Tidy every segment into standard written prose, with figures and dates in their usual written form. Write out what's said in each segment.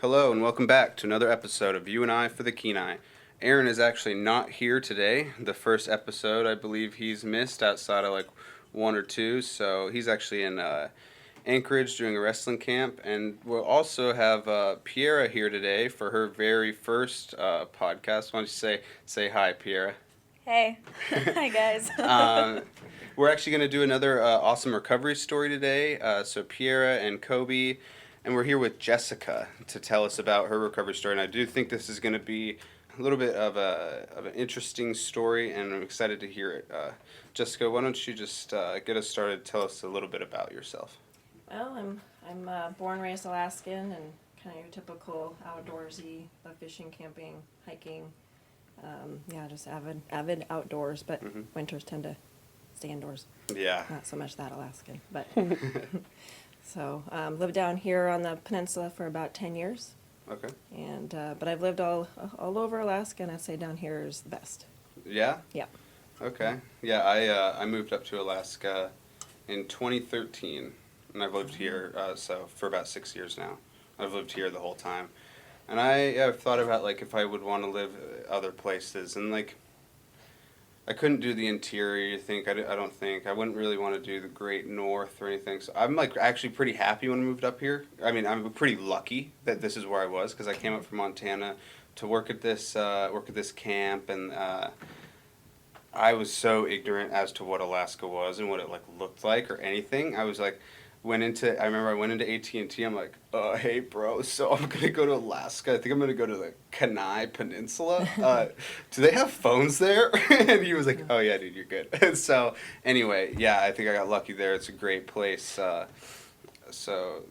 Hello and welcome back to another episode of You and I for the Kenai. Aaron is actually not here today. The first episode, I believe he's missed outside of like one or two. So he's actually in Anchorage doing a wrestling camp. And we'll also have Piera here today for her very first podcast. Why don't you say hi, Piera? Hey. Hi, guys. We're actually going to do another awesome recovery story today. So Piera and Kobe, and we're here with Jessica to tell us about her recovery story. And I do think this is going to be a little bit of an interesting story, and I'm excited to hear it. Jessica, why don't you just get us started? Tell us a little bit about yourself. Well, I'm born, raised Alaskan, and kind of your typical outdoorsy, love fishing, camping, hiking. Just avid outdoors, but winters tend to stay indoors. Yeah. Not so much that Alaskan, but so lived down here on the peninsula for about 10 years. Okay. And but I've lived all over Alaska, and I say down here is the best. Yeah? Yeah. Okay. Yeah, I moved up to Alaska in 2013, and I've lived here so for about 6 years now. I've lived here the whole time. And I've thought about, like, if I would want to live other places. And, like, I couldn't do the interior, I don't think. I wouldn't really want to do the Great North or anything. So I'm, like, actually pretty happy when I moved up here. I mean, I'm pretty lucky that this is where I was, because I came up from Montana to work at this camp. And I was so ignorant as to what Alaska was and what it, like, looked like or anything. I was, like... I remember I went into AT&T, I'm like, hey bro, so I'm going to go to Alaska, I think I'm going to go to the Kenai Peninsula, do they have phones there? And he was like, oh yeah dude, you're good. And so, anyway, yeah, I think I got lucky there, it's a great place, so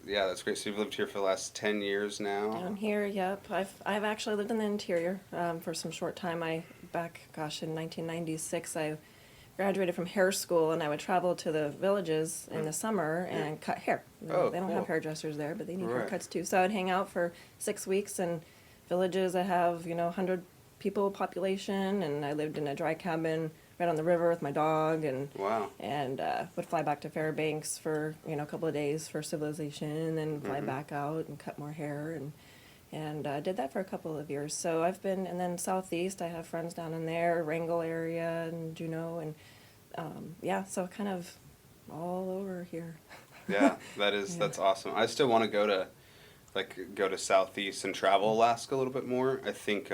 yeah, that's great. So you've lived here for the last 10 years now? Down here, yep. I've actually lived in the interior for some short time. In 1996, I graduated from hair school, and I would travel to the villages in the summer and cut hair. Oh, they don't cool. have hairdressers there, but they need Right. haircuts too. So I'd hang out for 6 weeks in villages that have 100 people population, and I lived in a dry cabin right on the river with my dog, and Wow. would fly back to Fairbanks for a couple of days for civilization, and then fly back out and cut more hair, and did that for a couple of years. So I've been, and then southeast, I have friends down in there, Wrangell area, and Juneau, and so kind of all over here. Yeah, that's awesome. I still want to go to southeast and travel Alaska a little bit more. I think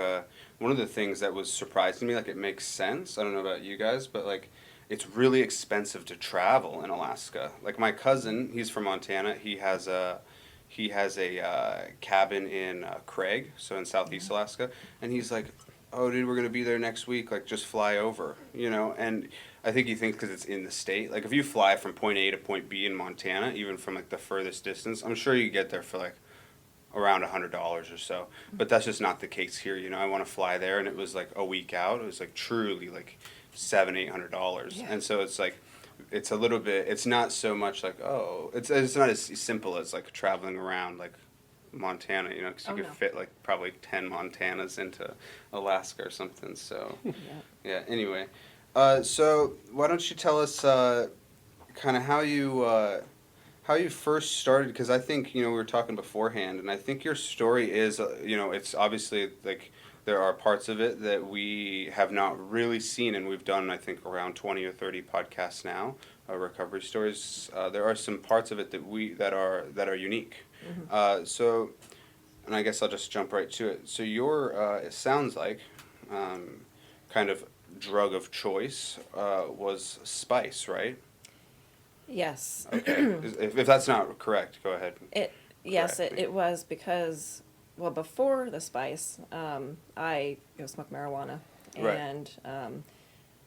one of the things that was surprising me, like, it makes sense. I don't know about you guys, but like it's really expensive to travel in Alaska. Like my cousin, he's from Montana. He has a cabin in Craig, so in southeast Alaska, and he's like, "Oh, dude, we're gonna be there next week. Like, just fly over, you know." And I think he thinks because it's in the state. Like, if you fly from point A to point B in Montana, even from like the furthest distance, I'm sure you get there for like around $100 or so. But that's just not the case here. You know, I want to fly there, and it was like a week out. It was like truly like $700-800, Yeah. and so it's like. It's a little bit. It's not so much like It's not as simple as like traveling around like Montana, you know, because you could No. fit like probably 10 Montanas into Alaska or something. So Yeah. yeah. Anyway, so why don't you tell us kind of how you first started? Because I think we were talking beforehand, and I think your story is it's obviously like. There are parts of it that we have not really seen, and we've done, I think, around 20 or 30 podcasts now, recovery stories. There are some parts of it that are unique. So, and I guess I'll just jump right to it. So your it sounds like kind of drug of choice was spice, right? Yes. Okay. If that's not correct, go ahead. Yes, Correct me. it was because, well, before the spice, I smoked marijuana, Right. and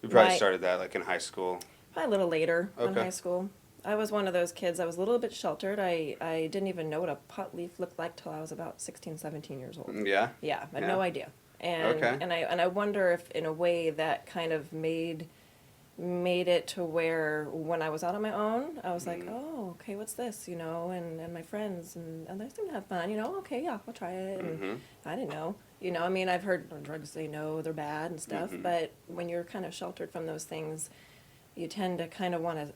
You probably my- started that like in high school. probably a little later in Okay. high school. I was one of those kids. I was a little bit sheltered. I didn't even know what a pot leaf looked like till I was about 16, 17 years old. Yeah. Yeah, I had Yeah. no idea. And Okay. and I wonder if in a way that kind of made it to where when I was out on my own, I was like, oh, okay, what's this, and my friends, and they seem to have fun, okay, yeah, I'll try it, and I didn't know, I mean, I've heard drugs say no, they're bad and stuff, but when you're kind of sheltered from those things, you tend to kind of want to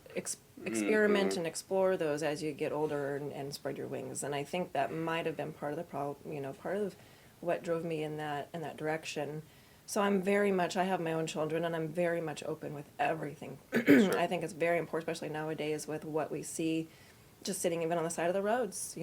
experiment and explore those as you get older and spread your wings. And I think that might have been part of the problem, part of what drove me in that direction. So I'm very much, I have my own children, and I'm very much open with everything. Sure. I think it's very important, especially nowadays with what we see just sitting even on the side of the roads,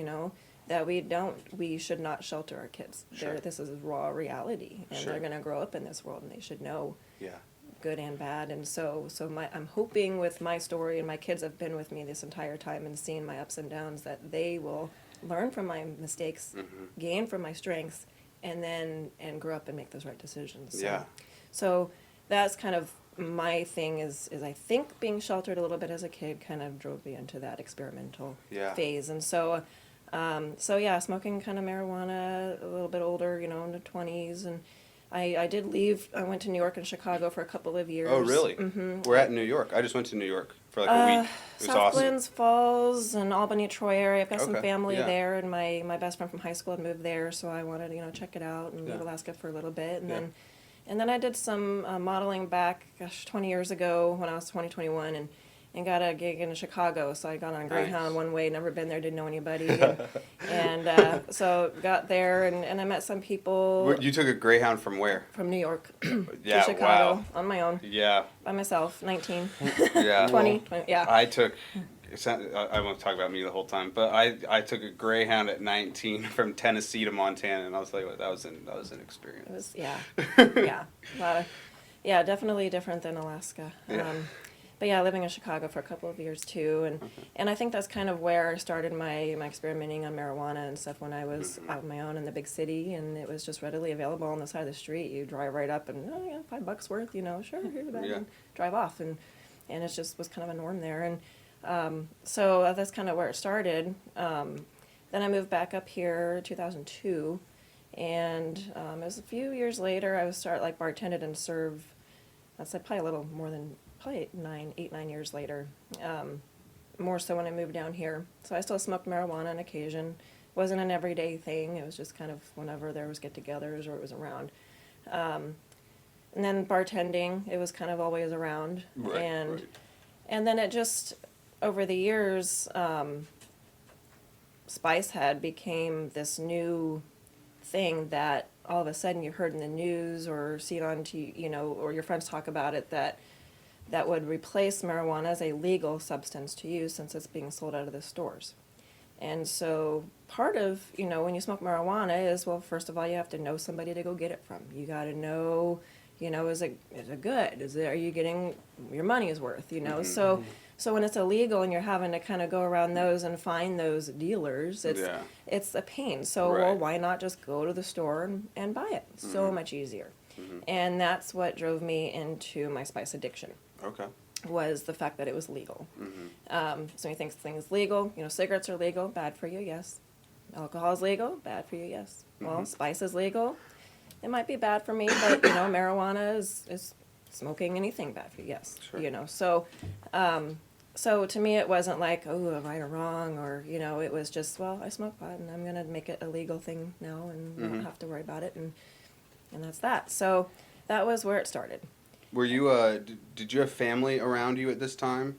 that we should not shelter our kids. Sure. This is raw reality, and Sure. they're going to grow up in this world, and they should know Yeah. good and bad. And so I'm hoping with my story, and my kids have been with me this entire time and seen my ups and downs, that they will learn from my mistakes, gain from my strengths, and grow up and make those right decisions. Yeah. So that's kind of my thing is I think being sheltered a little bit as a kid kind of drove me into that experimental phase. And so smoking kind of marijuana a little bit older, in the 20s. And I did leave. I went to New York and Chicago for a couple of years. Oh, really? Mm-hmm. We're at New York. I just went to New York for like a week. It was South awesome. Glens Falls and Albany, Troy area. I've got some Okay, family yeah. there, and my best friend from high school had moved there, so I wanted to check it out and leave Yeah. Alaska for a little bit, and Yeah. then I did some modeling back 20 years ago when I was 21, and got a gig in Chicago. So I got on Greyhound Nice. one way, never been there, didn't know anybody, and so got there and I met some people You took a Greyhound from where? from New York Yeah, to Chicago wow. on my own Yeah, by myself, 19, yeah. 20, 20 yeah. I took. I won't talk about me the whole time, but I took a Greyhound at 19 from Tennessee to Montana, and I was like, that was an experience. It was, definitely different than Alaska. Yeah. But yeah, living in Chicago for a couple of years too, and I think that's kind of where I started my experimenting on marijuana and stuff when I was out on my own in the big city, and it was just readily available on the side of the street. You drive right up and $5 worth, sure, here's a bag, and drive off, and it just was kind of a norm there, and so that's kind of where it started. Then I moved back up here 2002, and it was a few years later I was bartended and served. That's probably a little more than. Probably 8, 9 years later, more so when I moved down here. So I still smoked marijuana on occasion. Wasn't an everyday thing. It was just kind of whenever there was get-togethers or it was around. And then bartending, it was kind of always around. Right. And then it just, over the years, Spicehead became this new thing that all of a sudden you heard in the news or see it on TV, or your friends talk about it, that would replace marijuana as a legal substance to use since it's being sold out of the stores. And so part of, when you smoke marijuana is, well, first of all, you have to know somebody to go get it from. You got to know, is it good? Are you getting your money's worth, So when it's illegal and you're having to kind of go around those and find those dealers, it's a pain. So, well, why not just go to the store and buy it? So much easier. And that's what drove me into my spice addiction. Okay. Was the fact that it was legal. So you think things legal, cigarettes are legal, bad for you, yes. Alcohol is legal, bad for you, yes. Well, spice is legal, it might be bad for me, but marijuana is smoking anything bad for you, yes. Sure. So to me it wasn't like, oh, right or wrong, or it was just, well, I smoke pot and I'm gonna make it a legal thing now and not have to worry about it, and that's that. So that was where it started. Were you did you have family around you at this time?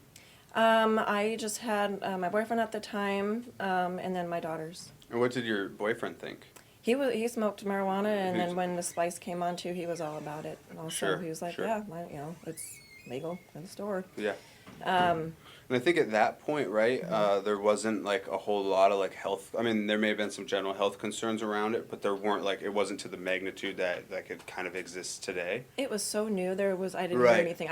I just had my boyfriend at the time, and then my daughters. And what did your boyfriend think? He smoked marijuana, and then when the spice came on too, he was all about it. And also, Sure, he was like, sure. yeah, it's legal in the store. Yeah. And I think at that point, right, Mm-hmm. there wasn't like a whole lot of health. I mean, there may have been some general health concerns around it, but there weren't it wasn't to the magnitude that could kind of exist today. It was so new. I didn't Right. hear anything.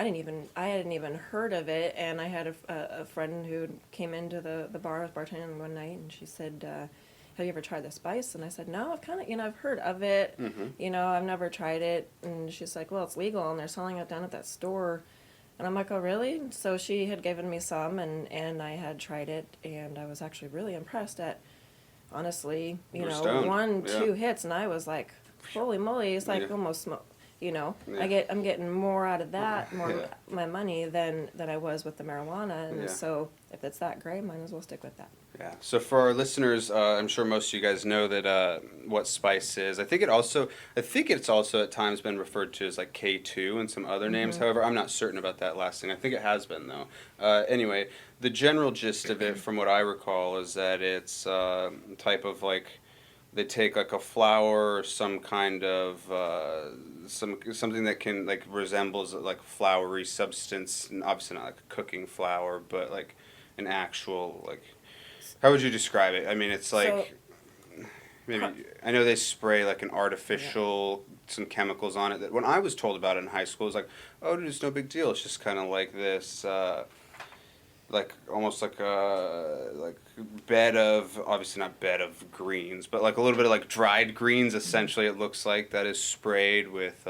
I hadn't even heard of it. And I had a friend who came into the bar. I was bartending one night, and she said, "Have you ever tried the spice?" And I said, "No, I've kind of I've heard of it. I've never tried it." And she's like, "Well, it's legal, and they're selling it down at that store." And I'm like, oh, really? So she had given me some, and I had tried it, and I was actually really impressed at, honestly, You're stoned. 1, 2 hits, and I was like, holy moly, it's like Yeah. almost I'm getting more out of that, more Yeah. my money than I was with the marijuana, and Yeah. so if it's that gray, might as well stick with that. Yeah. So for our listeners, I'm sure most of you guys know that what spice is. I think it's also at times been referred to as like K2 and some other names. However, I'm not certain about that last thing. I think it has been though. Anyway, the general gist of it, from what I recall, is that it's type of like they take like a flour or some kind of something that can like resembles like floury substance, and obviously not like a cooking flour, but like an actual like. How would you describe it? I mean, it's like maybe I know they spray like an artificial some chemicals on it that when I was told about it in high school, it was like, oh, dude, it's no big deal. It's just kind of like this, like almost like a like bed of obviously not bed of greens, but like a little bit of like dried greens. Essentially, it looks like that is sprayed with.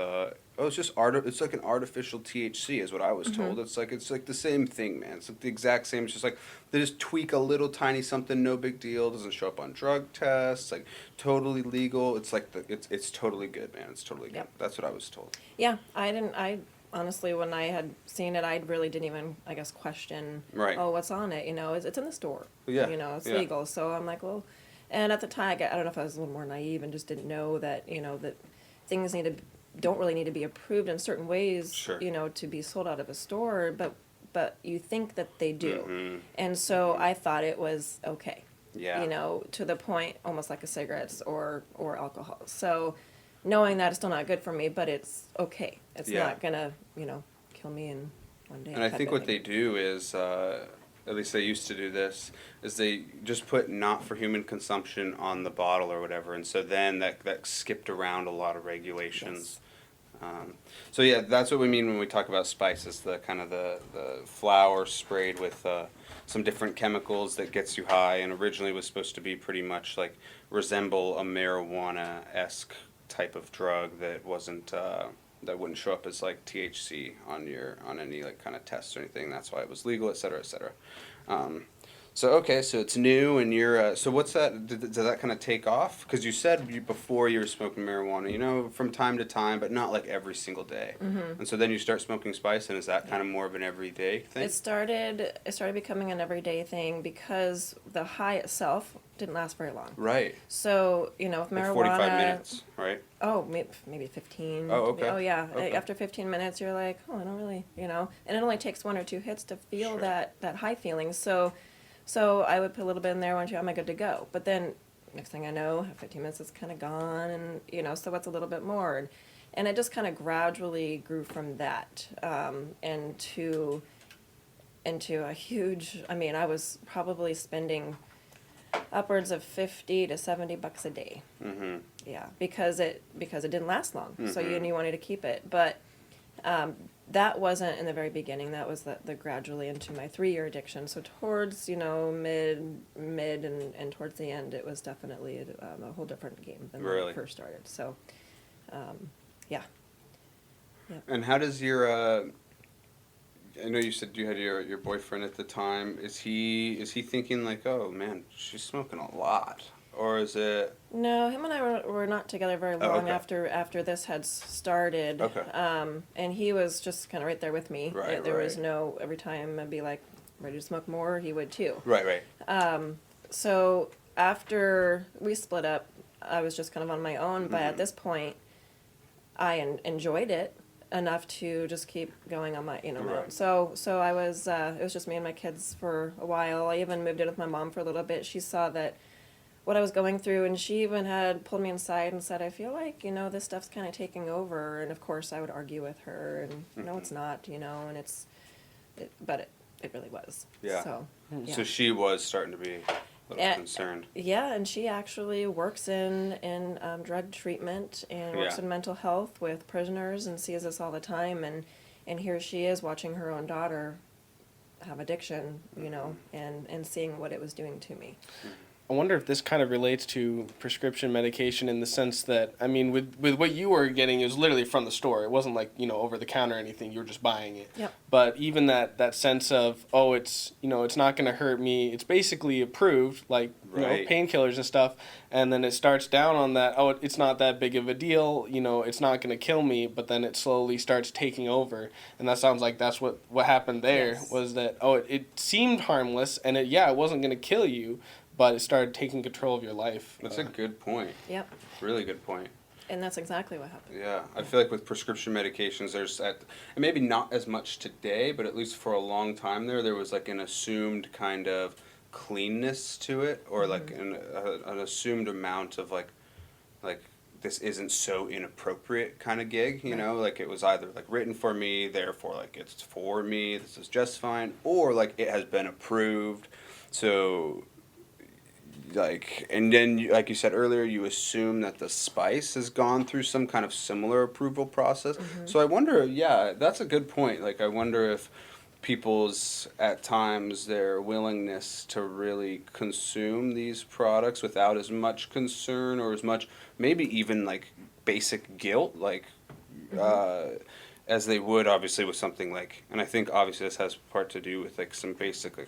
It's just It's like an artificial THC, is what I was told. It's like the same thing, man. It's like the exact same. It's just like they just tweak a little tiny something, no big deal. Doesn't show up on drug tests. Like totally legal. It's like it's totally good, man. It's totally good. Yep. That's what I was told. Yeah, I honestly, when I had seen it, I really didn't even, I guess, question, Right. oh, what's on it? It's in the store. Yeah, It's yeah. legal. So I'm like, well, and at the time, I don't know if I was a little more naive and just didn't know that, that things don't really need to be approved in certain ways, Sure. To be sold out of a store, but you think that they do. Mhm. And so I thought it was okay. Yeah. To the point almost like a cigarettes or alcohol. So knowing that it's still not good for me, but it's okay. It's Yeah. not gonna, kill me in one day. And I think what they do is, at least they used to do this, is they just put not for human consumption on the bottle or whatever, and so then that skipped around a lot of regulations. So yeah, that's what we mean when we talk about spices, the kind of the flour sprayed with some different chemicals that gets you high, and originally was supposed to be pretty much like resemble a marijuana-esque type of drug that wasn't that wouldn't show up as like THC on any like kind of tests or anything. That's why it was legal, et cetera, et cetera. So okay, so it's new, and you're. So what's that? Does that kind of take off? Because you said before you were smoking marijuana, from time to time, but not like every single day. Mm-hmm. And so then you start smoking spice, and is that kind of more of an everyday thing? It started becoming an everyday thing because the high itself didn't last very long. Right. So with Like marijuana, 45 minutes, right? Oh, maybe 15. Oh, okay. Oh, yeah. Okay. After 15 minutes, you're like, oh, I don't really, and it only takes one or two hits to feel Sure. that high feeling. So I would put a little bit in there, one, two, am I good to go? But then next thing I know, 15 minutes is kind of gone, and, so what's a little bit more? And it just kind of gradually grew from that into a huge, I was probably spending upwards of $50 to $70 a day. Mm-hmm. Yeah, because it didn't last long, so Mhm. you wanted to keep it. But that wasn't in the very beginning. That was the gradually into my 3-year addiction. So towards mid and towards the end, it was definitely a whole different game than when Really? I first started. So yeah. Yep. And how does your I know you said you had your boyfriend at the time. Is he thinking like, oh man, she's smoking a lot, or is it? No, him and I were not together very Oh, long okay. after this had started. Okay. And he was just kind of right there with me. Right, There was right. no, every time I'd be like, ready to smoke more, he would too. Right. So after we split up, I was just kind of on my own, but Mhm. at this point, I enjoyed it enough to just keep going on my, my own. Right. So I was, it was just me and my kids for a while. I even moved in with my mom for a little bit. She saw that what I was going through, and she even had pulled me aside and said, I feel like, this stuff's kind of taking over. And of course I would argue with her, and no, it's not, and but it really was. Yeah. So, yeah. So she was starting to be a little Yeah. concerned. Yeah, and she actually works in drug treatment and works Yeah. in mental health with prisoners and sees this all the time. And here she is watching her own daughter have addiction, and seeing what it was doing to me. I wonder if this kind of relates to prescription medication in the sense that, I mean, with what you were getting, it was literally from the store. It wasn't like, over the counter or anything. You were just buying it. Yep. But even that sense of, oh, it's, it's not going to hurt me. It's basically approved, like, Right. painkillers and stuff. And then it starts down on that, oh, it's not that big of a deal. It's not going to kill me. But then it slowly starts taking over. And that sounds like that's what happened there. Yes. Was that, oh, it seemed harmless. And it wasn't going to kill you. But it started taking control of your life. That's a good point. Yep. Really good point. And that's exactly what happened. Yeah, I feel like with prescription medications, and maybe not as much today, but at least for a long time there was like an assumed kind of cleanness to it, or like an assumed amount of like this isn't so inappropriate kind of gig, you know, like it was either like written for me, therefore like it's for me, this is just fine, or like it has been approved, so. Like, and then, like you said earlier, you assume that the spice has gone through some kind of similar approval process. So I wonder, yeah, that's a good point. Like, I wonder if people's, at times, their willingness to really consume these products without as much concern or as much, maybe even like basic guilt, like, as they would obviously with something like, and I think obviously this has part to do with like some basic like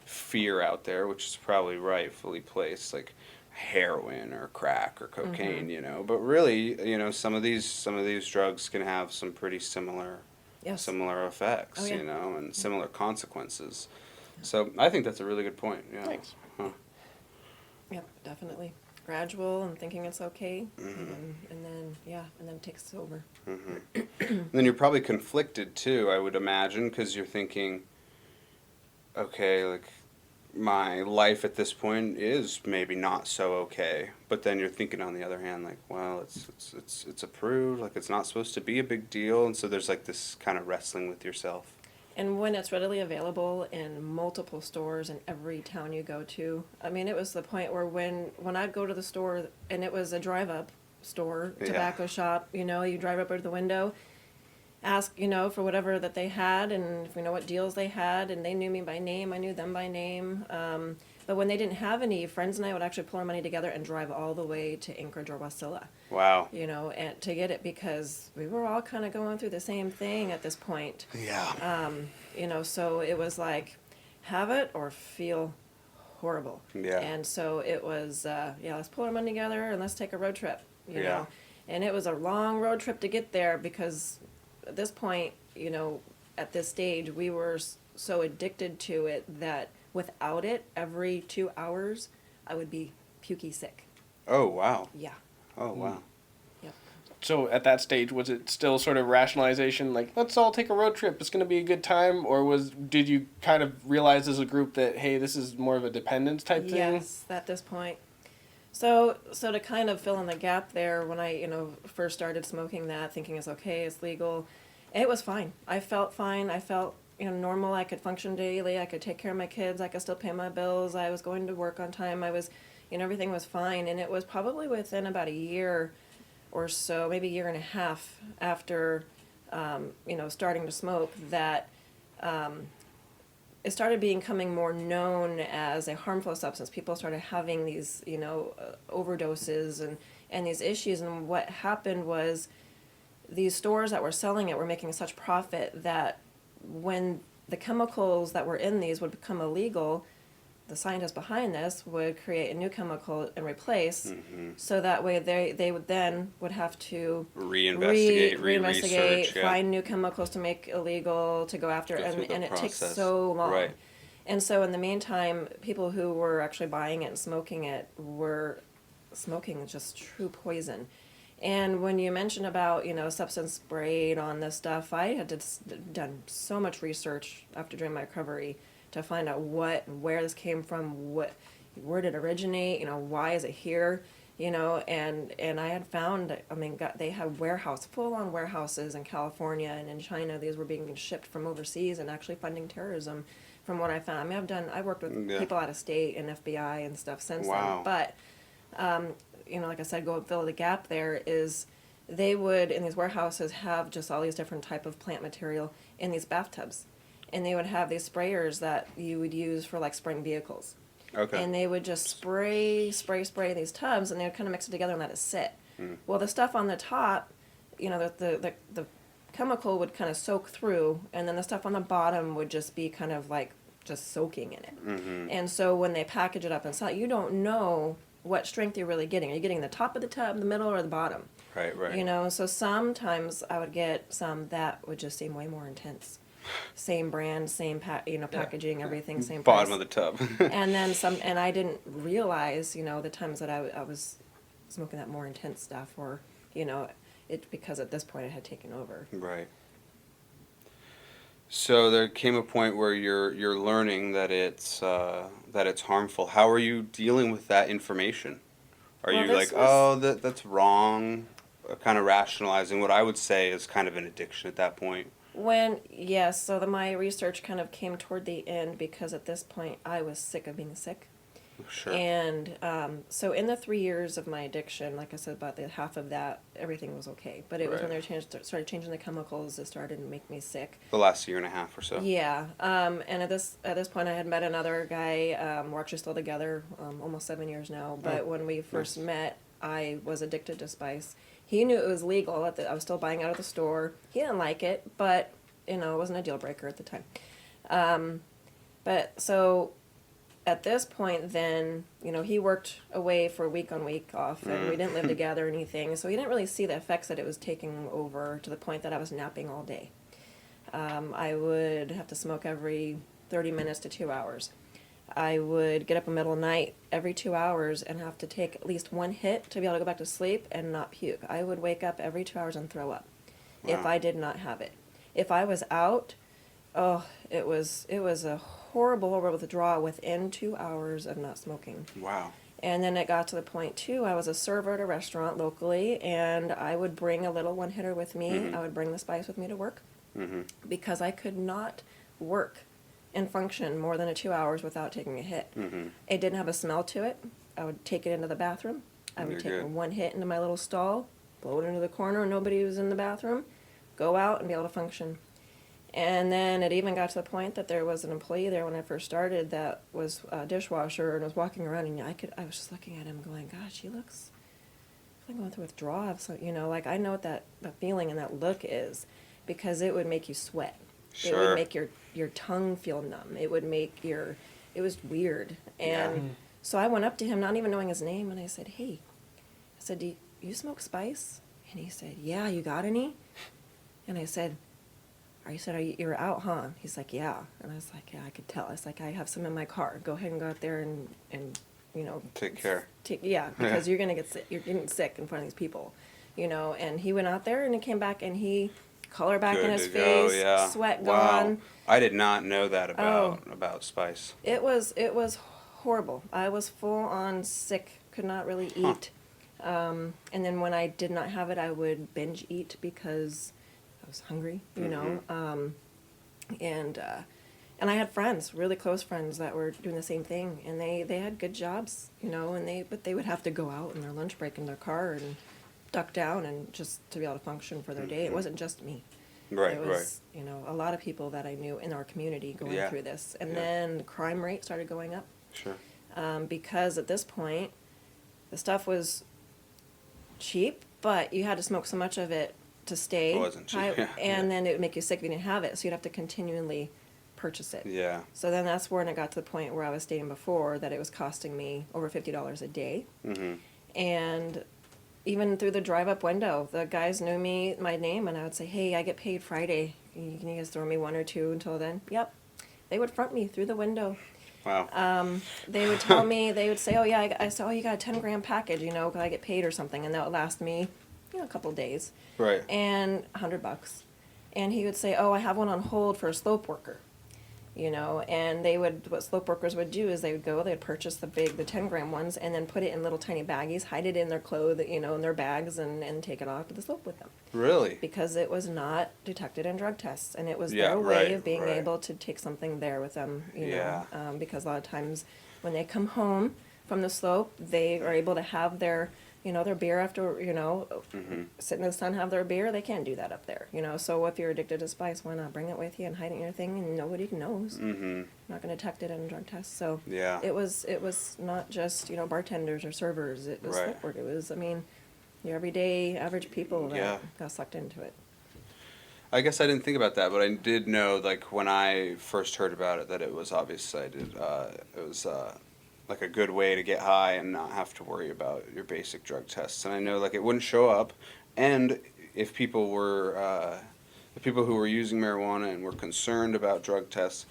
fear out there, which is probably rightfully placed, like heroin or crack or cocaine, you know. But really, you know, some of these drugs can have some pretty similar effects, Oh, yeah. you know, and similar consequences. So I think that's a really good point. Yeah. Thanks. Huh. Yep, definitely. Gradual and thinking it's okay, and then it takes over. And then you're probably conflicted too, I would imagine, because you're thinking, okay, like my life at this point is maybe not so okay, but then you're thinking on the other hand, like, well, it's approved, like it's not supposed to be a big deal, and so there's like this kind of wrestling with yourself. And when it's readily available in multiple stores in every town you go to, I mean, it was the point where when I'd go to the store and it was a drive-up store, tobacco shop, you know, you drive up to the window, ask, you know, for whatever that they had and, you know, what deals they had, and they knew me by name, I knew them by name. But when they didn't have any, friends and I would actually pull our money together and drive all the way to Anchorage or Wasilla. Wow. You know, and to get it, because we were all kind of going through the same thing at this point. Yeah. You know, so it was like, have it or feel horrible. Yeah. And so it was, let's pull our money together and let's take a road trip, you Yeah. know. And it was a long road trip to get there because at this point, you know, at this stage, we were so addicted to it that without it, every 2 hours, I would be pukey sick. Oh, wow. Yeah. Oh, wow. Yep. So at that stage, was it still sort of rationalization, like, let's all take a road trip, it's going to be a good time? Or did you kind of realize as a group that, hey, this is more of a dependence type thing? Yes, at this point. So to kind of fill in the gap there, when I, you know, first started smoking that, thinking it's okay, it's legal, it was fine. I felt fine. I felt, you know, normal. I could function daily. I could take care of my kids. I could still pay my bills. I was going to work on time. I was, you know, everything was fine. And it was probably within about a year or so, maybe a year and a half after, you know, starting to smoke that it started becoming more known as a harmful substance. People started having these, you know, overdoses and these issues. And what happened was these stores that were selling it were making such profit that when the chemicals that were in these would become illegal, the scientists behind this would create a new chemical and replace, so that way they would have to Reinvestigate, reinvestigate, re-research, yeah. find new chemicals to make illegal, to go after, Go through and the it takes process. so long. Right. And so in the meantime, people who were actually buying it and smoking it were smoking just true poison. And when you mention about, you know, substance sprayed on this stuff, I had done so much research after doing my recovery to find out what and where this came from, where did it originate, you know, why is it here, you know, and I had found, I mean, they had full-on warehouses in California and in China. These were being shipped from overseas and actually funding terrorism, from what I found. I mean, I've worked with people out of state and FBI and stuff since Wow. then, but you know, like I said, go and fill the gap there is they would, in these warehouses, have just all these different type of plant material in these bathtubs. And they would have these sprayers that you would use for like spraying vehicles. Okay. And they would just spray these tubs, and they would kind of mix it together and let it sit. Well, the stuff on the top, the chemical would kind of soak through, and then the stuff on the bottom would just be kind of like just soaking in it. And so when they package it up and sell it, you don't know what strength you're really getting. Are you getting the top of the tub, the middle, or the bottom? Right. So sometimes I would get some that would just seem way more intense. Same brand, same packaging, everything, same price. Bottom of the tub. And then some, and I didn't realize, the times that I was smoking that more intense stuff, or, it, because at this point it had taken over. Right. So there came a point where you're learning that it's harmful. How are you dealing with that information? Are Well, you this like, was- oh, that's wrong? Kind of rationalizing what I would say is kind of an addiction at that point. Yes, so my research kind of came toward the end, because at this point I was sick of being sick. Sure. And so in the 3 years of my addiction, like I said, about the half of that, everything was okay. But it was when Right. they started changing the chemicals, it started to make me sick. The last year and a half or so. Yeah, and at this point, I had met another guy. We're actually still together, almost 7 years now. But Oh, when we first nice. met, I was addicted to spice. He knew it was legal. I was still buying out of the store. He didn't like it, but it wasn't a deal breaker at the time. But so at this point, then he worked away for week on, week off, and we didn't live together or anything. So he didn't really see the effects that it was taking over, to the point that I was napping all day. I would have to smoke every 30 minutes to 2 hours. I would get up in the middle of the night every 2 hours and have to take at least one hit to be able to go back to sleep and not puke. I would wake up every 2 hours and throw up if Wow. I did not have it. If I was out, it was a horrible withdrawal within 2 hours of not smoking. Wow. And then it got to the point, too, I was a server at a restaurant locally, and I would bring a little one-hitter with me. I would bring the spice with me to work, because I could not work and function more than 2 hours without taking a hit. It didn't have a smell to it. I would take it into the bathroom. I would You're take good. one hit into my little stall, blow it into the corner, nobody was in the bathroom, go out and be able to function. And then it even got to the point that there was an employee there when I first started that was a dishwasher and was walking around, and I was just looking at him going, gosh, he looks like going through withdrawal. So, like, I know what that feeling and that look is, because it would make you sweat. It Sure. would make your tongue feel numb. It would make it was weird. And so I went up to him, not even knowing his name, and I said, hey, I said, do you smoke spice? And he said, yeah, you got any? And I said, you're out, huh? He's like, yeah. And I was like, yeah, I could tell. I was like, I have some in my car. Go ahead and go out there and Take care. because you're gonna get sick. You're getting sick in front of these people, And he went out there and he came back and he color back in Good his to go, face, yeah. sweat Wow. gone. I did not know that Oh. about spice. It was horrible. I was full on sick. Could not really eat. And then when I did not have it, I would binge eat because I was hungry, and I had friends, really close friends, that were doing the same thing, and they had good jobs, but they would have to go out in their lunch break in their car and duck down and just to be able to function for their day. It wasn't just me. Right, It was, a lot of people that I knew in our community going Yeah. through this. And Yeah. then the crime rate started going up. Sure. Because at this point, the stuff was cheap, but you had to smoke so much of it to stay. It wasn't cheap, yeah, And yeah. then it would make you sick if you didn't have it, so you'd have to continually purchase it. Yeah. So then that's when it got to the point where I was stating before that it was costing me over $50 a day. And even through the drive-up window, the guys knew my name, and I would say, hey, I get paid Friday. Can you guys throw me one or two until then? Yep. They would front me through the window. Wow. They would tell me, they would say, oh yeah, I said, oh, you got a 10-gram package, because I get paid or something, and that would last me, a couple of days, Right. and $100. And he would say, oh, I have one on hold for a slope worker, and what slope workers would do is they'd purchase the 10-gram ones and then put it in little tiny baggies, hide it in their clothes, in their bags, and take it off to the slope with them. Really? Because it was not detected in drug tests, and it was Yeah, their way right, of being right. able to take something there with them, Yeah. because a lot of times when they come home from the slope, they are able to have their, their beer after, Mm-hmm. sit in the sun, have their beer. They can't do that up there, So if you're addicted to spice, why not bring it with you and hide it in your thing and nobody knows. Mm-hmm. Not going to detect it in a drug test. So Yeah. it was not just, bartenders or servers. It was Right. network. It was, your everyday average people that Yeah. got sucked into it. I guess I didn't think about that, but I did know, like, when I first heard about it, that it was obviously, it was like a good way to get high and not have to worry about your basic drug tests. And I know, like, it wouldn't show up, and if people were, the people who were using marijuana and were concerned about drug tests,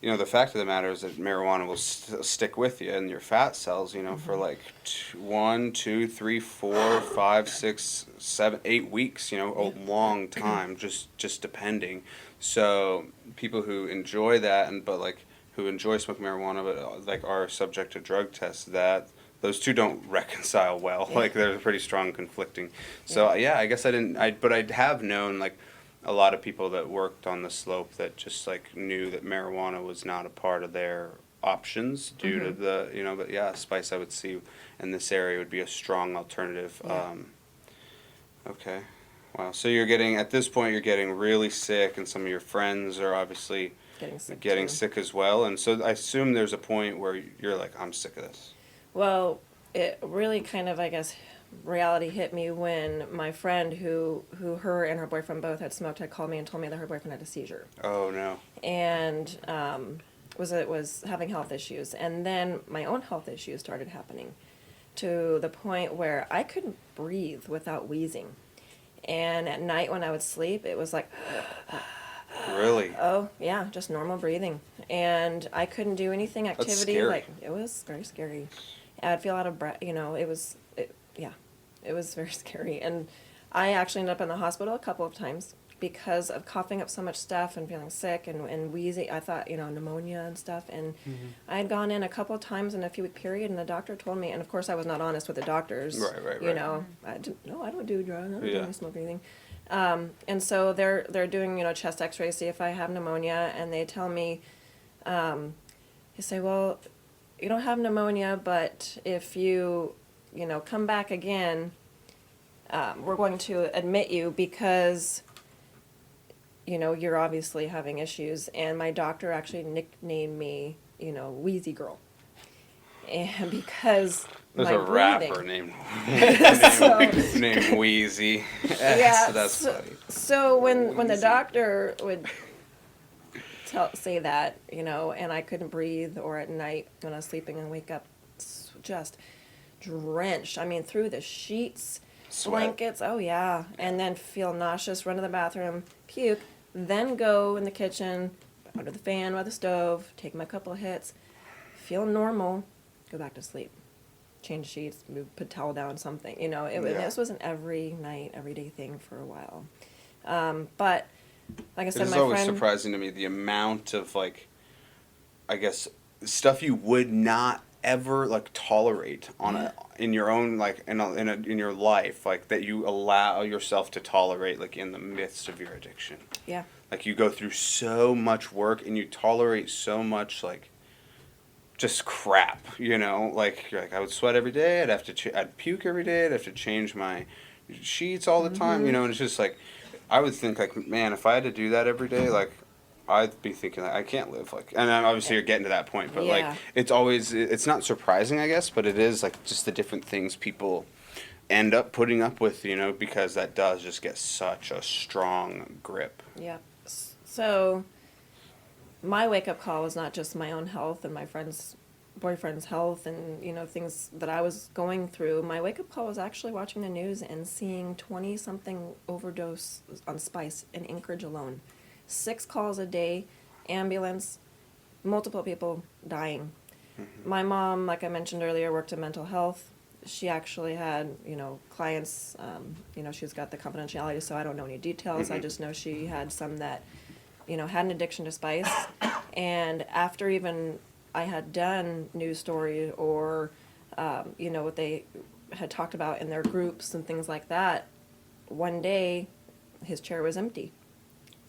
the fact of the matter is that marijuana will stick with you in your fat cells, for like 1, 2, 3, 4, 5, 6, 7, 8 weeks, a long time, just depending. So people who enjoy that who enjoy smoking marijuana but like are subject to drug tests, that those two don't reconcile well. Yeah. Like they're pretty strong conflicting. So yeah, I guess but I have known like a lot of people that worked on the slope that just like knew that marijuana was not a part of their options due to the but yeah, spice I would see in this area would be a strong alternative. Yeah. Okay, wow. So at this point you're getting really sick, and some of your friends are obviously Getting sick too. sick as well, and so I assume there's a point where you're like, I'm sick of this. Well, it really kind of, I guess, reality hit me when my friend who her and her boyfriend both had smoked had called me and told me that her boyfriend had a seizure Oh no. and was having health issues, and then my own health issues started happening to the point where I couldn't breathe without wheezing, and at night when I would sleep it was like Really? oh yeah, just normal breathing, and I couldn't do anything activity. scary. Like it was very scary. I'd feel out of breath. It was very scary, and I actually ended up in the hospital a couple of times because of coughing up so much stuff and feeling sick and wheezing. I thought pneumonia and stuff, and I had gone in a couple of times in a few week period, and the doctor told me, and of course I was not honest with the doctors. Right. I didn't. No, I don't do drugs. I don't do Yeah. any smoke or anything. And so they're doing chest X-rays, see if I have pneumonia, and they tell me, they say, well, you don't have pneumonia, but if you come back again, we're going to admit you because you're obviously having issues. And my doctor actually nicknamed me Wheezy Girl, and because There's my a rapper breathing. named Wheezy. Yeah, So that's funny. So when the Wheezy. doctor would say that, and I couldn't breathe, or at night when I was sleeping and wake up just drenched, through the sheets, Sweat. blankets, oh yeah, and then feel nauseous, run to the bathroom, puke, then go in the kitchen, under the fan by the stove, take my couple of hits, feel normal, go back to sleep. Change sheets, put towel down, something. This was an every night, everyday thing for a while. But like I said, It's my always friend. surprising to me the amount of I guess stuff you would not ever tolerate in your own in your life that you allow yourself to tolerate in the midst of your addiction. Yeah. You go through so much work and you tolerate so much just crap, you're I would sweat every day, I'd puke every day, I'd have to change my sheets all the time, and it's just I would think man, if I had to do that every day, I'd be thinking I can't live and then obviously you're getting to that point, but Yeah. it's not surprising, I guess, but it is just the different things people end up putting up with, because that does just get such a strong grip. Yeah. So my wake-up call was not just my own health and my boyfriend's health and things that I was going through. My wake-up call was actually watching the news and seeing 20-something overdose on spice in Anchorage alone. 6 calls a day, ambulance, multiple people dying. My mom, like I mentioned earlier, worked in mental health. She actually had clients, she's got the confidentiality, so I don't know any details. I just know she had some that had an addiction to spice, and after even I had done news story or what they had talked about in their groups and things like that, one day his chair was empty,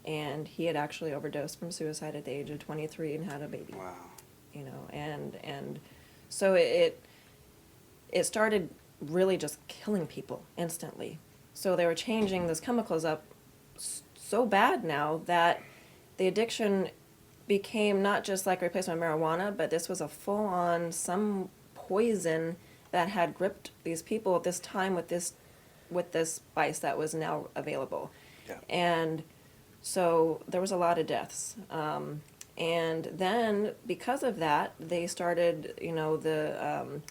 and he had actually overdosed from suicide at the age of 23 and had a baby. Wow. And so it started really just killing people instantly. So they were changing those chemicals up so bad now that the addiction became not just like a replacement of marijuana, but this was a full-on some poison that had gripped these people at this time with this spice that was now available. Yeah. And so there was a lot of deaths. And then because of that, they started, the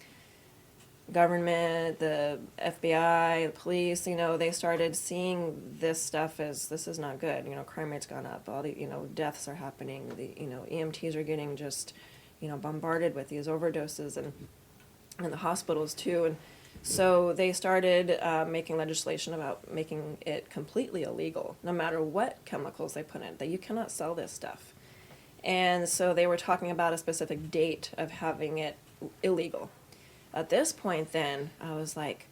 government, the FBI, the police, they started seeing this stuff as this is not good. Crime rate's gone up. All the, deaths are happening. The, EMTs are getting just, bombarded with these overdoses and the hospitals too. And so they started making legislation about making it completely illegal, no matter what chemicals they put in, that you cannot sell this stuff. And so they were talking about a specific date of having it illegal. At this point then, I was like,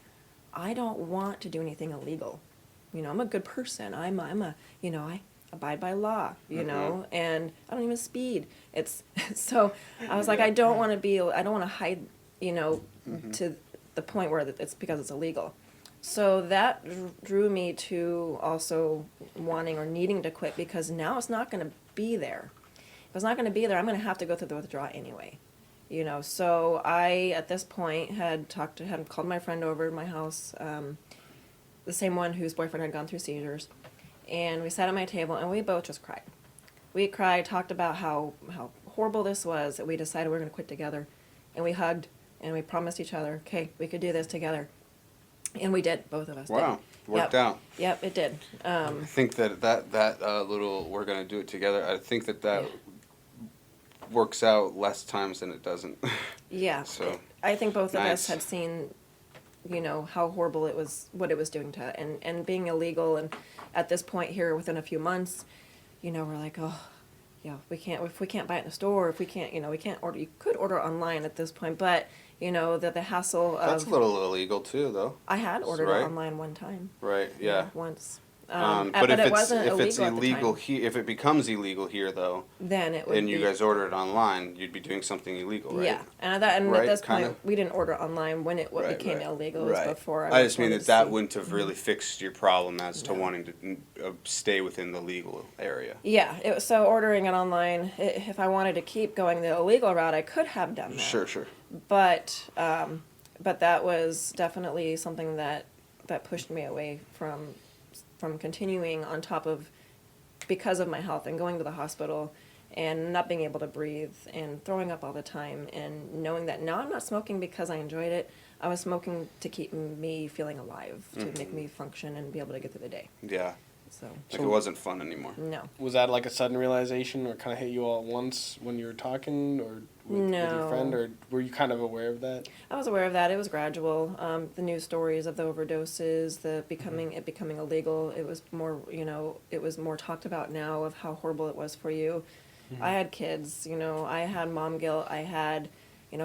I don't want to do anything illegal. I'm a good person. I'm a I abide by law, and I don't even speed. It's so I was like, I don't want to hide, to the point where it's because it's illegal. So that drew me to also wanting or needing to quit, because now it's not going to be there. If it's not going to be there, I'm going to have to go through the withdrawal anyway. So I, at this point, had called my friend over to my house, the same one whose boyfriend had gone through seizures, and we sat at my table and we both just cried. We cried, talked about how horrible this was, that we decided we were going to quit together, and we hugged and we promised each other, okay, we could do this together, and we did. Both of us. Wow, did. worked out. Yep, it did. I think that little we're going to do it together. I think that works out less times than it doesn't. Yeah. So I think both of us nice. had seen, how horrible it was, what it was doing to, and being illegal. And at this point here, within a few months, we're like, oh, yeah, if we can't buy it in the store, if we can't, we can't order. You could order online at this point, but the hassle of. That's a little illegal too, though. I had ordered right? it online one time. Right. Yeah. Once. But it if wasn't it's illegal illegal at the time. here, if it becomes illegal here, though, Then it would and be. you guys order it online, you'd be doing something illegal, right? Yeah, and at Right, this kinda? point, we didn't order online when it Right, became right. illegal. It was Right. before. I just mean wanted to that see. wouldn't have really fixed your problem as to No. wanting to stay within the legal area. Yeah, so ordering it online, if I wanted to keep going the illegal route, I could have done that. Sure. But that was definitely something that pushed me away from continuing on top of, because of my health and going to the hospital and not being able to breathe and throwing up all the time, and knowing that now I'm not smoking because I enjoyed it. I was smoking to keep me feeling alive, to make me function and be able to get through the day. Yeah. So, Like it wasn't fun anymore. no. Was that like a sudden realization, or kind of hit you all at once when you were talking, or with your No. friend, or were you kind of aware of that? I was aware of that. It was gradual. The news stories of the overdoses, it becoming illegal. It was more, it was more talked about now of how horrible it was for you. I had kids, I had mom guilt. I had,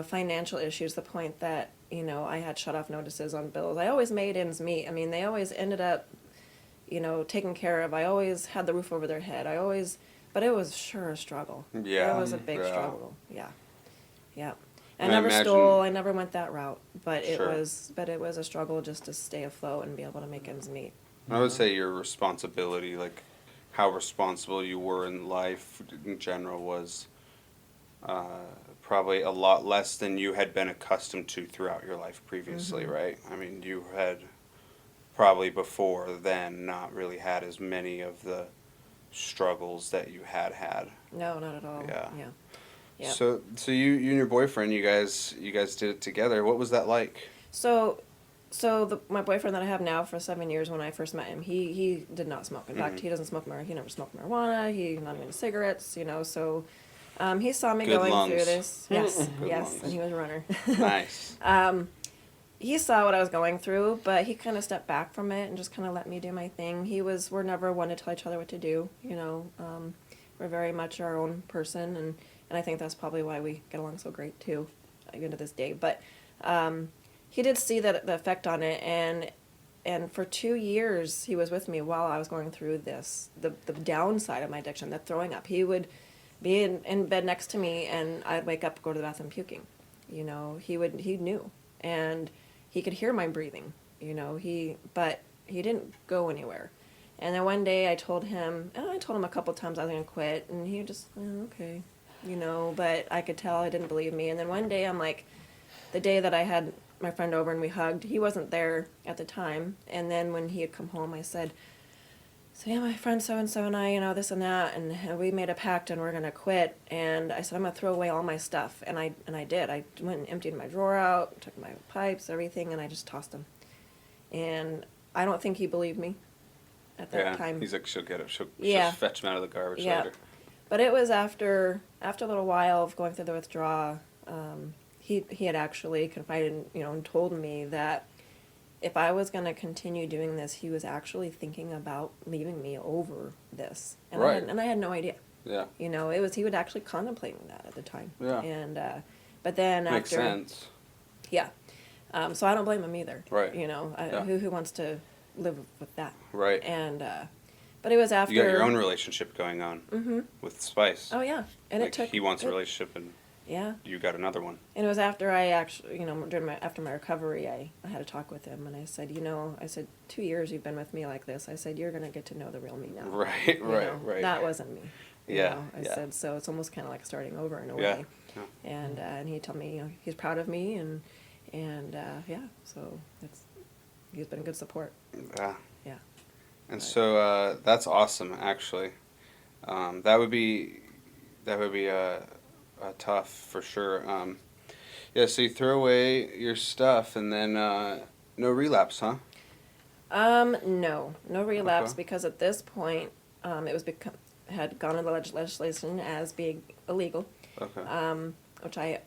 financial issues, to the point that, I had shut off notices on bills. I always made ends meet. I mean, they always ended up, taken care of. I always had the roof over their head. But it was sure a struggle. Yeah. It was a big Yeah. struggle. Yeah. Yeah. I And I never imagine- stole. I never went that route. But Sure. it was a struggle just to stay afloat and be able to make ends meet. I would say your responsibility, like how responsible you were in life in general, was probably a lot less than you had been accustomed to throughout your life previously, right? I mean, you had probably before then not really had as many of the struggles that you had. No, not at all. Yeah. Yeah. Yeah. So you and your boyfriend, you guys did it together. What was that like? So my boyfriend that I have now for 7 years, when I first met him, he did not smoke. In fact, he doesn't smoke he never smoked marijuana. He not even cigarettes. So he saw me Good going lungs. through this. Yes, Good yes, lungs. and he was a runner. Nice. He saw what I was going through, but he kind of stepped back from it and just kind of let me do my thing. We're never one to tell each other what to do. We're very much our own person, and I think that's probably why we get along so great too, even to this day. But he did see the effect on it, and for 2 years he was with me while I was going through this, the downside of my addiction, the throwing up. He would be in bed next to me, and I'd wake up, go to the bathroom puking. He knew, and he could hear my breathing, but he didn't go anywhere. And then one day I told him a couple times I was going to quit, and he just, okay, but I could tell he didn't believe me. And then one day I'm like, the day that I had my friend over and we hugged, he wasn't there at the time. And then when he had come home, I said, so yeah, my friend so-and-so and I, this and that, and we made a pact and we're going to quit. And I said, I'm going to throw away all my stuff. And I did. I went and emptied my drawer out, took my pipes, everything, and I just tossed them. And I don't think he believed me at that time. He's like, she'll get it. She'll Yeah. fetch him out of the garbage Yeah. later. But it was after a little while of going through the withdrawal, he had actually confided, and told me that if I was going to continue doing this, he was actually thinking about leaving me over this. And Right. I had no idea. Yeah. He was actually contemplating that at the time. Yeah. And, but then Makes after. sense. Yeah. So I don't blame him either. Right. Yeah. Who wants to live with that? Right. And, but it was after. You got your own relationship going on with Spice. Oh, yeah. And like it took. he wants a relationship and Yeah. you got another one. And it was after I actually, after my recovery, I had a talk with him, and I said, 2 years you've been with me like this. I said, you're going to get to know the real me now. Right, right. That wasn't me. I yeah. said, so it's almost kind of like starting over in a Yeah. way. Yeah. And he told me, he's proud of me, and so he's been a good support. Yeah. Yeah. And so that's awesome, actually. That would be tough for sure. Yeah, so you throw away your stuff and then no relapse, huh? No relapse, Okay. because at this point, it was had gone into legislation as being illegal. Okay. Which I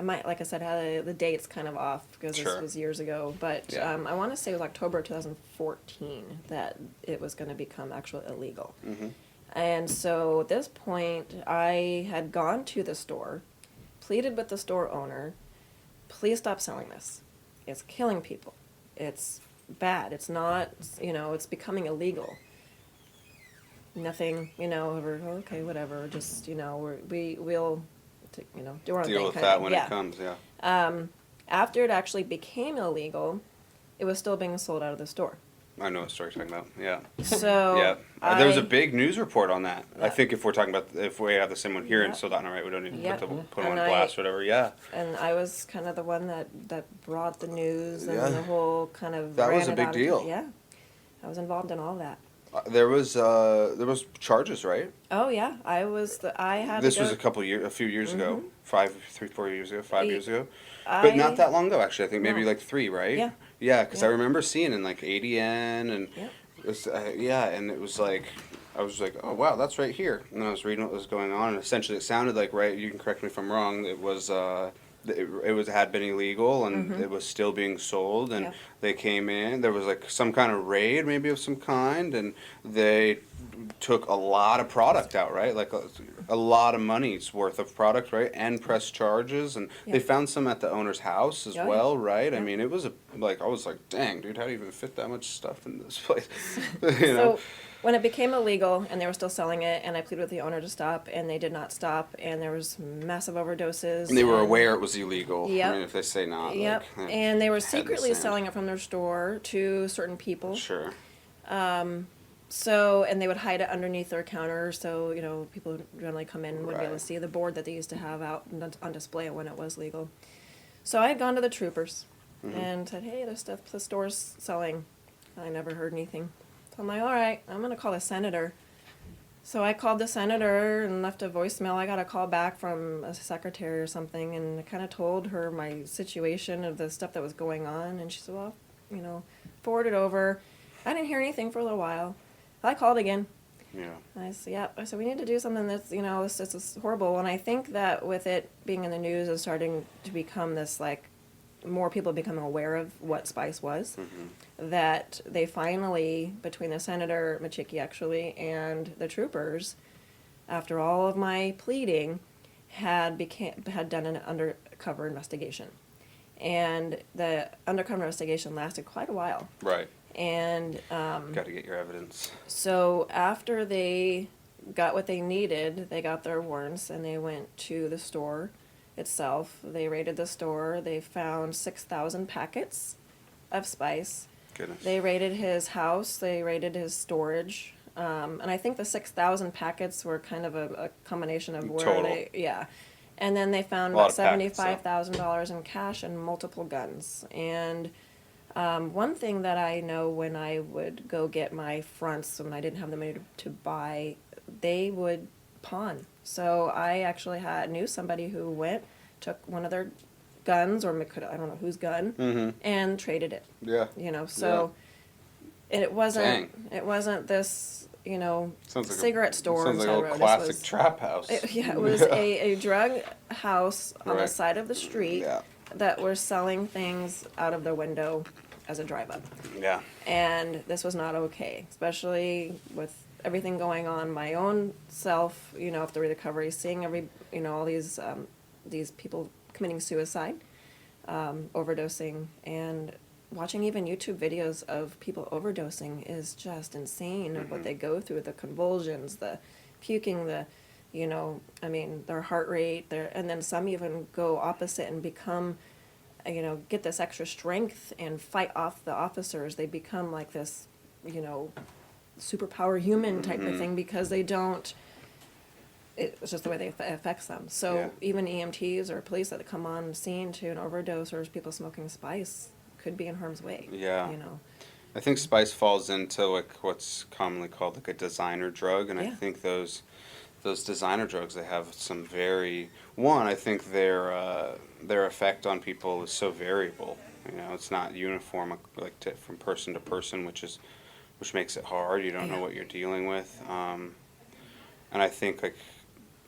might, like I said, had the dates kind of off because Sure. this was years ago. But Yeah. I want to say it was October 2014 that it was going to become actually illegal. Mm-hmm. And so at this point, I had gone to the store, pleaded with the store owner, please stop selling this. It's killing people. It's bad. It's not, it's becoming illegal. Nothing, okay, whatever. Just, we'll, do our own Deal thing with kind that of, when yeah. it comes, yeah. After it actually became illegal, it was still being sold out of the store. I know what story you're talking about, yeah. So Yeah. There was a big news report on that. I Yeah. think if we have the same one here and Yep. still not right, we don't need to Yep. put them on And blast or whatever, yeah. And I was kind of the one that brought the news and Yeah. the whole kind of That was ran a it big out of- deal. Yeah, I was involved in all that. There was charges, right? Oh yeah, I had. This to was go, a few years ago, 4 years ago, 5 Ye- years ago, but not that long ago. Actually, I think maybe No. like 3, right? Yeah. Yeah, because I Yeah. remember seeing in like ADN and Yep. it was, and it was like I was like, oh wow, that's right here. And I was reading what was going on, and essentially it sounded like, right. You can correct me if I'm wrong. It was. It had been illegal and it was still being sold, and Yep. they came in. There was like some kind of raid, maybe of some kind, and they took a lot of product out, right? Like a lot of money's worth of product, right? And press charges, and they Yep. found some at the owner's house as Oh, yeah. well, right? I Yeah. mean, it was I was like, dang, dude, how do you even fit that much stuff in this place? you know? So when it became illegal and they were still selling it, and I pleaded with the owner to stop, and they did not stop, and there was massive overdoses. And they were and- aware it was illegal. Yep. I mean, if they say not, Yep, like, and they were head in the secretly sand. selling it from their store to certain people. Sure. So, and they would hide it underneath their counter, so, people who generally come in would be able Right. to see the board that they used to have out on display when it was legal. So I had gone to the troopers and said, hey, there's stuff the store's selling. I never heard anything. So I'm like, all right, I'm going to call the senator. So I called the senator and left a voicemail. I got a call back from a secretary or something, and I kind of told her my situation of the stuff that was going on, and she said, well, forward it over. I didn't hear anything for a little while. I called again. Yeah. I said, yeah. I said, we need to do something that's, this is horrible. And I think that with it being in the news and starting to become this, like, more people becoming aware of what spice was, that they finally, between the senator, Machicki actually, and the troopers, after all of my pleading, had done an undercover investigation. And the undercover investigation lasted quite a while. Right. And Got to get your evidence. so after they got what they needed, they got their warrants and they went to the store itself. They raided the store. They found 6,000 packets of spice. Goodness. They raided his house. They raided his storage. And I think the 6,000 packets were kind of a combination of where Total. they, yeah. And then they found A lot about of packets, so. $75,000 in cash and multiple guns. And one thing that I know, when I would go get my fronts, when I didn't have the money to buy, they would pawn. So I actually knew somebody who took one of their guns, or I don't know whose gun, and traded it. Yeah. You know, so it wasn't this, you know, Sounds like cigarette store. Sounds like on a the old side of the road. classic trap house. It was a drug house on the Right. side of the street Yeah. that were selling things out of their window as a drive-up. Yeah. And this was not okay, especially with everything going on, my own self, you know, after recovery, seeing all these people committing suicide, overdosing, and watching even YouTube videos of people overdosing is just insane of what they go through, the convulsions, the puking, their heart rate, and then some even go opposite and become, get this extra strength and fight off the officers. They become like this, superpower human type of thing, because they don't, it's just the way it affects them. So Yeah. even EMTs or police that come on scene to an overdose, or people smoking spice, could be in harm's way. Yeah. You know. I think spice falls into like what's commonly called like a designer drug, and I Yeah. think those designer drugs, they have some I think their effect on people is so variable. You know, it's not uniform from person to person, which makes it hard. You don't know Yeah. what you're dealing with, and I think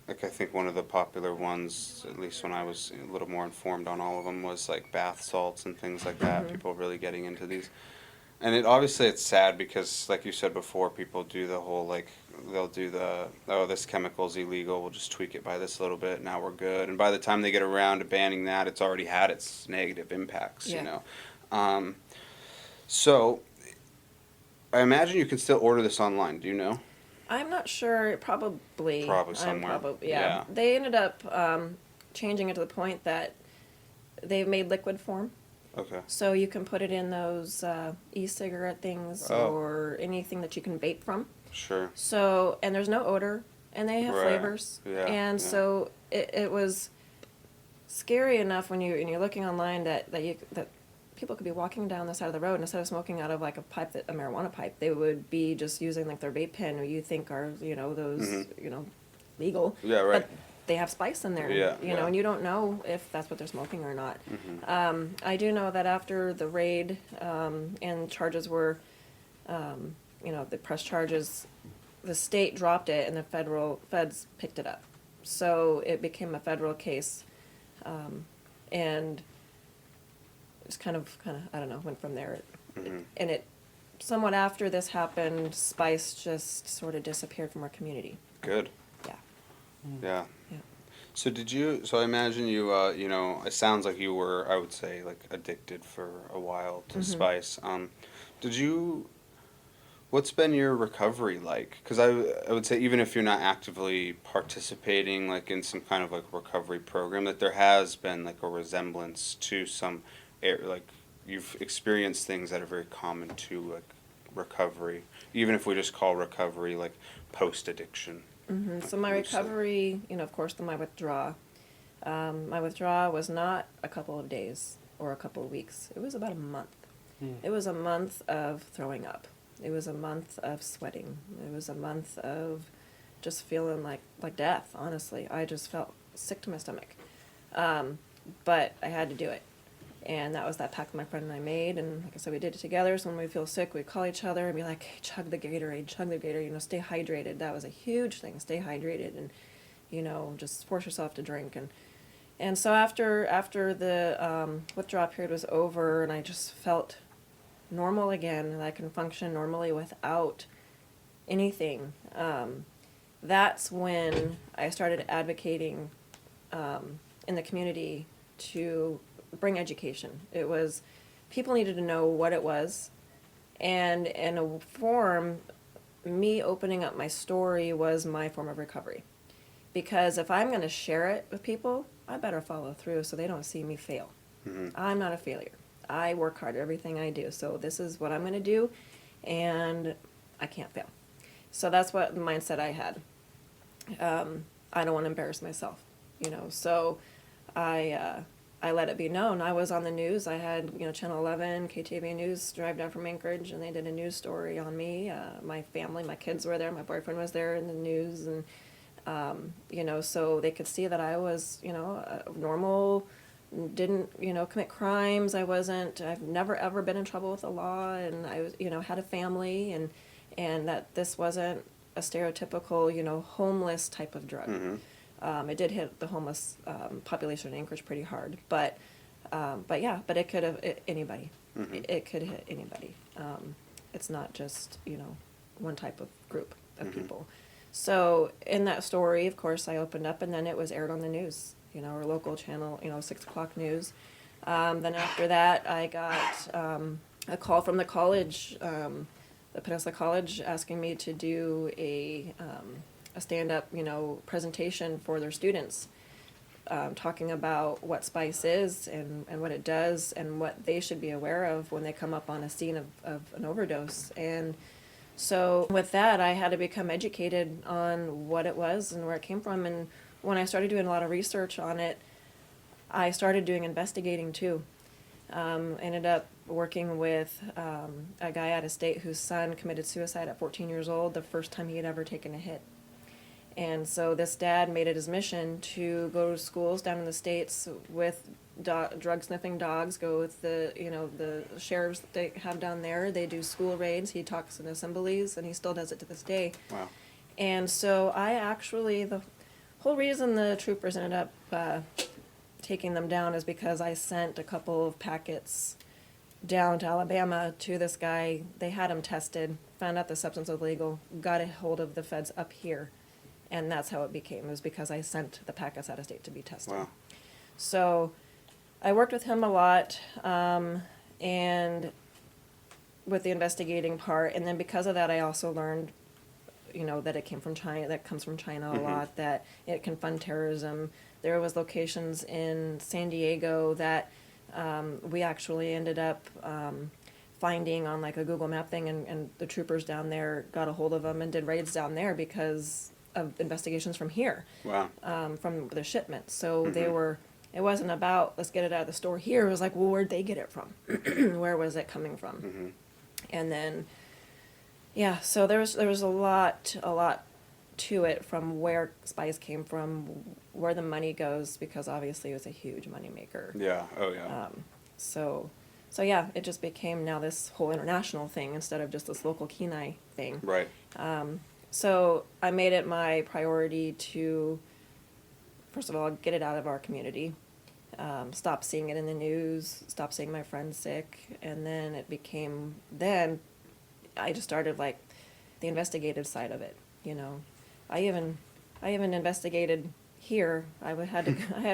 I think one of the popular ones, at least when I was a little more informed on all of them, was like bath salts and things like that. People really getting into these. And it's sad because, like you said before, people do the whole, they'll do this chemical's illegal, we'll just tweak it by this little bit, now we're good. And by the time they get around to banning that, it's already had its negative impacts, Yeah. you know. So, I imagine you can still order this online, do you know? I'm not sure. Probably. Somewhere. Yeah. They ended up changing it to the point that they've made liquid form. Okay. So you can put it in those e-cigarette things, Oh. or anything that you can vape from. Sure. So, and there's no odor, and they have Right. flavors. Yeah, And yeah. so it was scary enough when you're looking online that people could be walking down the side of the road, and instead of smoking out of like a marijuana pipe, they would be just using like their vape pen, or you think are those legal. Yeah, right. But they have spice in there. Yeah, You know, yeah. and you don't know if that's what they're smoking or not. I do know that after the raid, and charges were, the press charges, the state dropped it and the feds picked it up. So it became a federal case, and it's kind of, I don't know, went from there. And it, somewhat after this happened, spice just sort of disappeared from our community. Good. Yeah. Yeah. Yeah. So I imagine you, it sounds like you were, I would say, like addicted for a while to spice. What's been your recovery like? Because I would say, even if you're not actively participating like in some kind of like recovery program, that there has been like a resemblance to some, like you've experienced things that are very common to like recovery, even if we just call recovery like post-addiction. So my recovery, of course, my withdrawal was not a couple of days or a couple of weeks. It was about a month. It was a month of throwing up. It was a month of sweating. It was a month of just feeling like death, honestly. I just felt sick to my stomach. But I had to do it. And that was that pact my friend and I made. And like I said, we did it together. So when we feel sick, we call each other and be like, hey, chug the Gatorade, stay hydrated. That was a huge thing, stay hydrated, and, just force yourself to drink. And so after the withdrawal period was over, and I just felt normal again, and I can function normally without anything, that's when I started advocating in the community to bring education. It was, people needed to know what it was, and in a form, me opening up my story was my form of recovery. Because if I'm going to share it with people, I better follow through so they don't see me fail. Mhm. I'm not a failure. I work hard at everything I do. So this is what I'm going to do, and I can't fail. So that's what the mindset I had. I don't want to embarrass myself, you know. So I let it be known. I was on the news. I had, you know, Channel 11, KTV News drive down from Anchorage, and they did a news story on me. My family, my kids were there. My boyfriend was there in the news, and you know, so they could see that I was, you know, normal, didn't, you know, commit crimes. I've never ever been in trouble with the law, and I was, you know, had a family, and that this wasn't a stereotypical, you know, homeless type of drug. It did hit the homeless population in Anchorage pretty hard, but yeah, but it could have anybody. It could hit anybody. It's not just, you know, one type of group of people. So in that story, of course, I opened up, and then it was aired on the news, you know, our local channel, you know, 6 o'clock news. Then after that, I got a call from the college, the Peninsula College, asking me to do a stand-up, you know, presentation for their students, talking about what spice is and what it does and what they should be aware of when they come up on a scene of an overdose. And so with that, I had to become educated on what it was and where it came from. And when I started doing a lot of research on it, I started doing investigating too. Ended up working with a guy out of state whose son committed suicide at 14 years old, the first time he had ever taken a hit. And so this dad made it his mission to go to schools down in the States with drug sniffing dogs, go with the, you know, the sheriffs that they have down there. They do school raids. He talks in assemblies, and he still does it to this day. Wow. And so the whole reason the troopers ended up taking them down is because I sent a couple of packets down to Alabama to this guy. They had him tested, found out the substance was illegal, got a hold of the feds up here. And that's how it became. It was because I sent the packets out of state to be tested. Wow. So I worked with him a lot, and with the investigating part. And then because of that, I also learned, you know, that it came from China, that comes from China a lot, that it can fund terrorism. There was locations in San Diego that we actually ended up finding on like a Google map thing, and the troopers down there got a hold of them and did raids down there because of investigations from here. Wow. From the shipment. So they were, it wasn't about, let's get it out of the store here. It was like, well, where'd they get it from? Where was it coming from? And then, yeah, so there was a lot to it, from where spice came from, where the money goes, because obviously it was a huge money maker. Yeah. Oh, yeah. So yeah, it just became now this whole international thing instead of just this local Kenai thing. Right. So I made it my priority to, first of all, get it out of our community, stop seeing it in the news, stop seeing my friends sick, and then then I just started like the investigative side of it, you know. I even investigated here. I had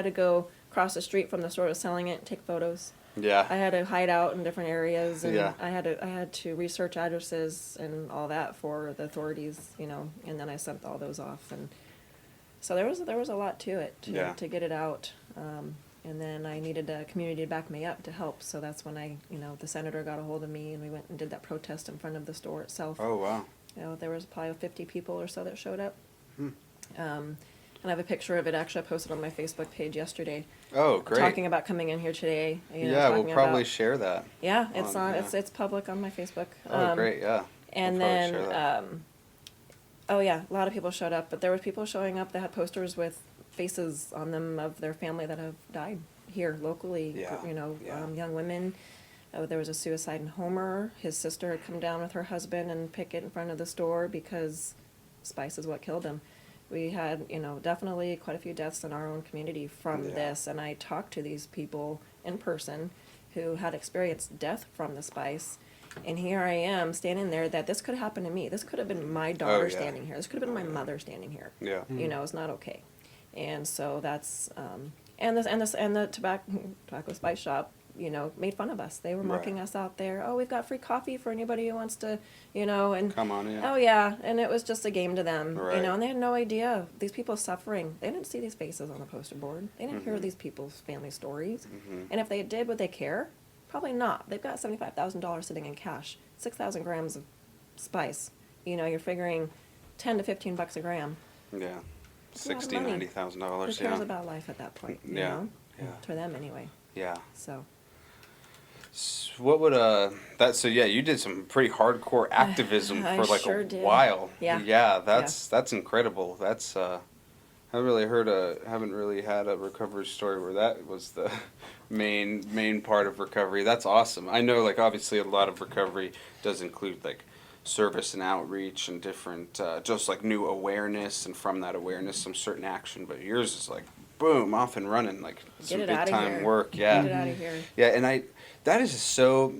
to go across the street from the store that was selling it and take photos. Yeah. I had to hide out in different areas, and Yeah. I had to research addresses and all that for the authorities, you know, and then I sent all those off, and so there was a lot to it to get it out, and then I needed a community to back me up to help, so that's when the senator got a hold of me, and we went and did that protest in front of the store itself. Oh, wow. You know, there was probably 50 people or so that showed up. And I have a picture of it. Actually, I posted on my Facebook page yesterday. Oh, great. Talking about coming in here today. Yeah, we'll probably share that. Yeah, it's public on my Facebook. Oh, great, yeah. And We'll then, probably share that. oh yeah, a lot of people showed up, but there was people showing up that had posters with faces on them of their family that have died here locally. Yeah, You know, yeah. young women. There was a suicide in Homer. His sister had come down with her husband and picket in front of the store because spice is what killed him. We had, definitely quite a few deaths in our own community from Yeah. this, and I talked to these people in person who had experienced death from the spice, and here I am standing there that this could happen to me. This could have been my daughter yeah. standing here. This could have been my mother standing here. Yeah. It's not okay. And so that's, and the tobacco spice shop made fun of us. They were Right. mocking us out there. Oh, we've got free coffee for anybody who wants to, and Come on, yeah. oh yeah, and it was just a game to them, Right. and they had no idea these people suffering. They didn't see these faces on the poster board. They didn't hear these people's family stories, and if they did, would they care? Probably not. They've got $75,000 sitting in cash, 6,000 grams of spice. You're figuring $10 to $15 a gram. Yeah. That's a lot of $60,000, money. $90,000. Who cares Yeah. about life at that point? Yeah. Yeah. To them anyway. Yeah. So. What would so yeah, you did some pretty hardcore activism I for like sure a did. while. Yeah. Yeah, that's incredible. That's haven't really had a recovery story where that was the main part of recovery. That's awesome. I know, like, obviously a lot of recovery does include like service and outreach and different just like new awareness, and from that awareness some certain action, but yours is like boom, off and running, like some Get it big outta time here. work. Yeah. Get it out of here. Yeah, and that is just so,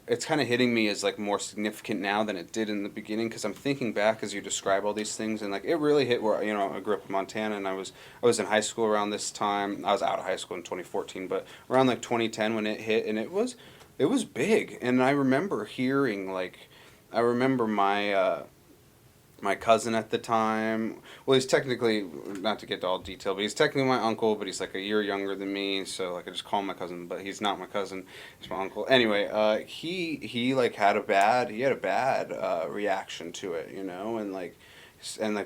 it's kind of hitting me as like more significant now than it did in the beginning, because I'm thinking back as you describe all these things, and like it really hit where, I grew up in Montana, and I was in high school around this time. I was out of high school in 2014, but around like 2010 when it hit, and it was big. And I remember hearing my cousin at the time. Well, he's technically, not to get to all detail, but he's technically my uncle, but he's like a year younger than me, so like I just call him my cousin, but he's not my cousin. He's my uncle. Anyway, he like had a bad reaction to it, and like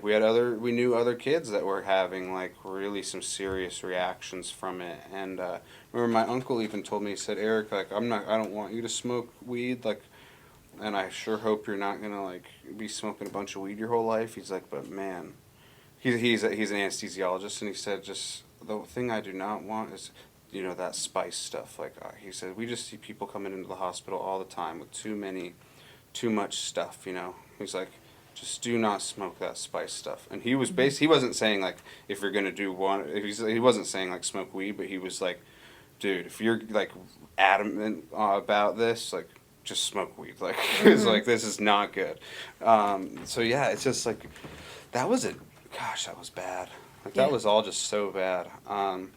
we knew other kids that were having like really some serious reactions from it. And remember my uncle even told me, he said, "Eric, like I don't want you to smoke weed, like, and I sure hope you're not gonna like be smoking a bunch of weed your whole life." He's like, "But man," he's an anesthesiologist, and he said, "Just the thing I do not want is, that spice stuff." Like he said, "We just see people coming into the hospital all the time with too much stuff." He's like, "Just do not smoke that spice stuff." And he was he wasn't saying like if you're gonna do one, he wasn't saying like smoke weed, but he was like, "Dude, if you're like adamant about this, like, just smoke weed." Like, it's like, this is not good. So yeah, it's just like, that was bad. Like, that Yeah. was all just so bad. And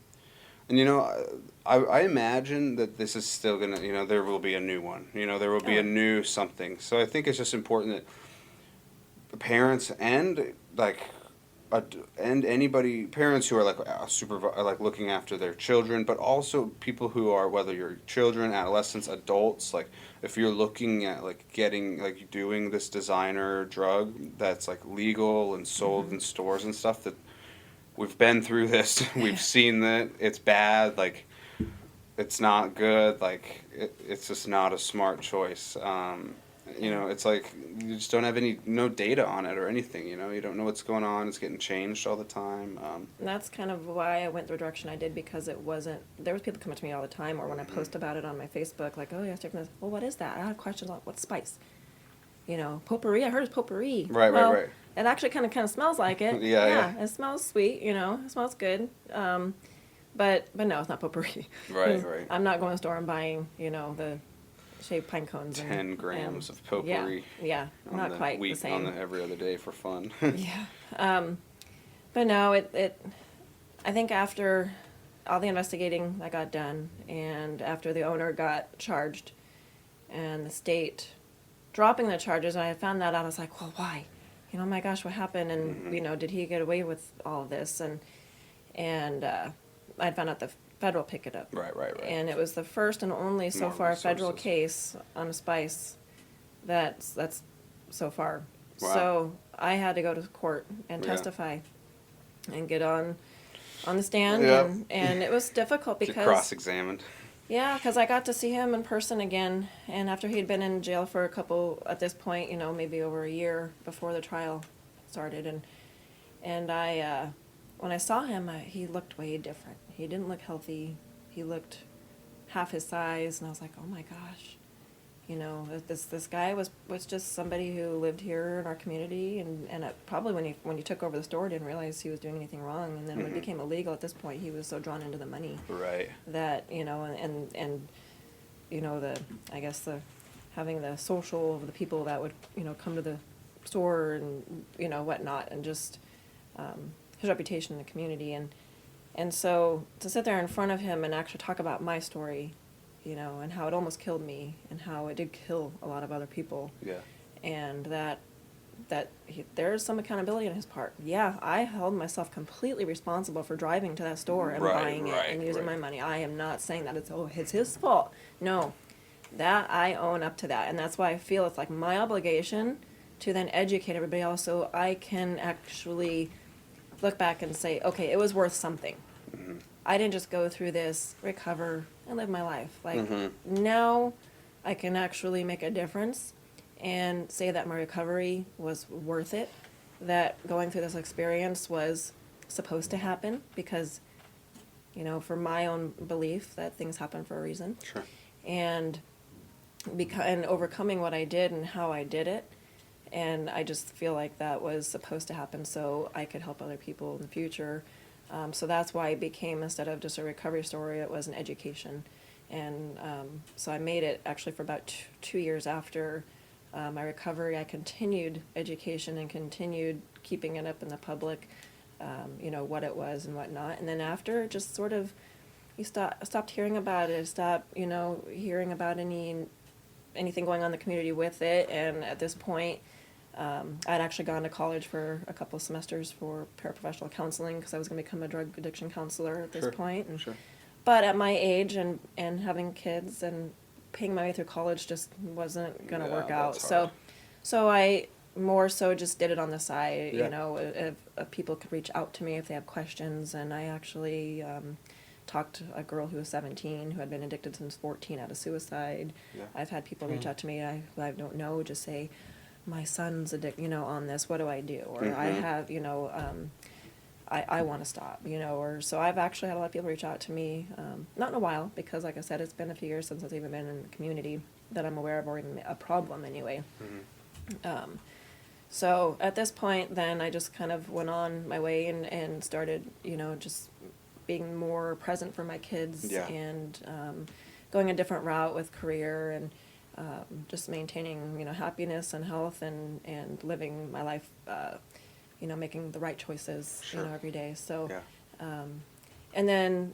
I imagine that this is still gonna, there will be a new one. There will be Oh. a new something. So I think it's just important that parents and like and anybody, parents who are like like looking after their children, but also people who are, whether you're children, adolescents, adults, like if you're looking at like doing this designer drug that's like legal and sold in stores and stuff, that we've been through this, we've seen that it's bad, like it's not good, like it's just not a smart choice. It's like you just don't have no data on it or anything. You don't know what's going on. It's getting changed all the time. And that's kind of why I went the direction I did, because there was people coming to me all the time, or when I post about it on my Facebook, like, "Oh, yeah, well, what is that?" I have questions on what's spice. Potpourri. I heard it's potpourri. Right. It actually kind of smells like it. Yeah. It smells sweet. It smells good. But no, it's not potpourri. Right. I'm not going to the store and buying, the shaved pine cones. 10 grams and of potpourri. Yeah, not quite the same. On every other day for fun. Yeah. But no, I think after all the investigating that got done, and after the owner got charged, and the state dropping the charges, and I found that out, I was like, well, why? Oh my gosh, what happened? And, did he get away with all of this? And I found out the federal picked it up. Right. And it was the first and only so More far federal resources. case on a spice that's so far. Wow. So I had to go to court and Yeah. testify and get on the stand, Yep. and it was difficult Get because cross-examined. yeah, because I got to see him in person again, and after he'd been in jail for at this point, maybe over a year before the trial started, and I when I saw him, he looked way different. He didn't look healthy. He looked half his size, and I was like, oh my gosh, this guy was just somebody who lived here in our community, and probably when he took over the store, didn't realize he was doing anything wrong, and then when it became illegal at this point, he was so drawn into the money Right. that having the social of the people that would come to the store and whatnot, and just his reputation in the community, and so to sit there in front of him and actually talk about my story, and how it almost killed me, and how it did kill a lot of other people. Yeah. And there's some accountability on his part. Yeah, I held myself completely responsible for driving to that store and Right, buying it and right, using right. my money. I am not saying that it's his fault. No, that I own up to that, and that's why I feel it's like my obligation to then educate everybody else, so I can actually look back and say, okay, it was worth something. Mm-hmm. I didn't just go through this, recover, and live my life. Like, Mm-hmm. now I can actually make a difference and say that my recovery was worth it, that going through this experience was supposed to happen because, for my own belief that things happen for a reason. Sure. And and overcoming what I did and how I did it. And I just feel like that was supposed to happen so I could help other people in the future. So that's why it became, instead of just a recovery story, it was an education. And so I made it actually for about 2 years after my recovery. I continued education and continued keeping it up in the public, what it was and whatnot. And then after, just sort of, you stopped hearing about it, stopped, hearing about anything going on in the community with it. And at this point, I'd actually gone to college for a couple of semesters for paraprofessional counseling because I was going to become a drug addiction counselor at this Sure, point. And, sure. But at my age and having kids and paying my way through college just wasn't going to Yeah, work out. that's So, hard. so I more so just did it on the side. Yeah. If people could reach out to me if they have questions. And I actually talked to a girl who was 17 who had been addicted since 14 out of suicide. Yeah. I've had people reach out to me who I don't know, just say, my son's on this, what do I do? Or I Mhm. have, I want to stop, or so I've actually had a lot of people reach out to me, not in a while, because like I said, it's been a few years since I've even been in the community that I'm aware of, or even a problem anyway. Mhm. So at this point, then I just kind of went on my way and started, just being more present for my kids. Yeah. And going a different route with career and just maintaining, happiness and health and living my life, making the right choices, Sure. every day. So, Yeah. and then,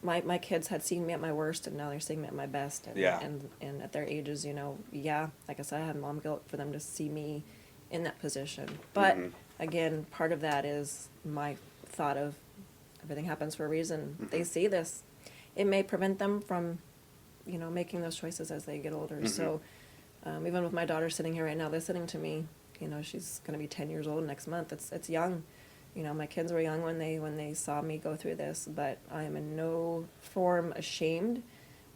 my kids had seen me at my worst, and now they're seeing me at my best. And, Yeah. and at their ages, like I said, I had mom guilt for them to see me in that position. But Mhm. again, part of that is my thought of everything happens for a reason. Mhm. They see this. It may prevent them from, making those choices as they get older. Mhm. So even with my daughter sitting here right now listening to me, she's going to be 10 years old next month. It's young. My kids were young when they saw me go through this, but I am in no form ashamed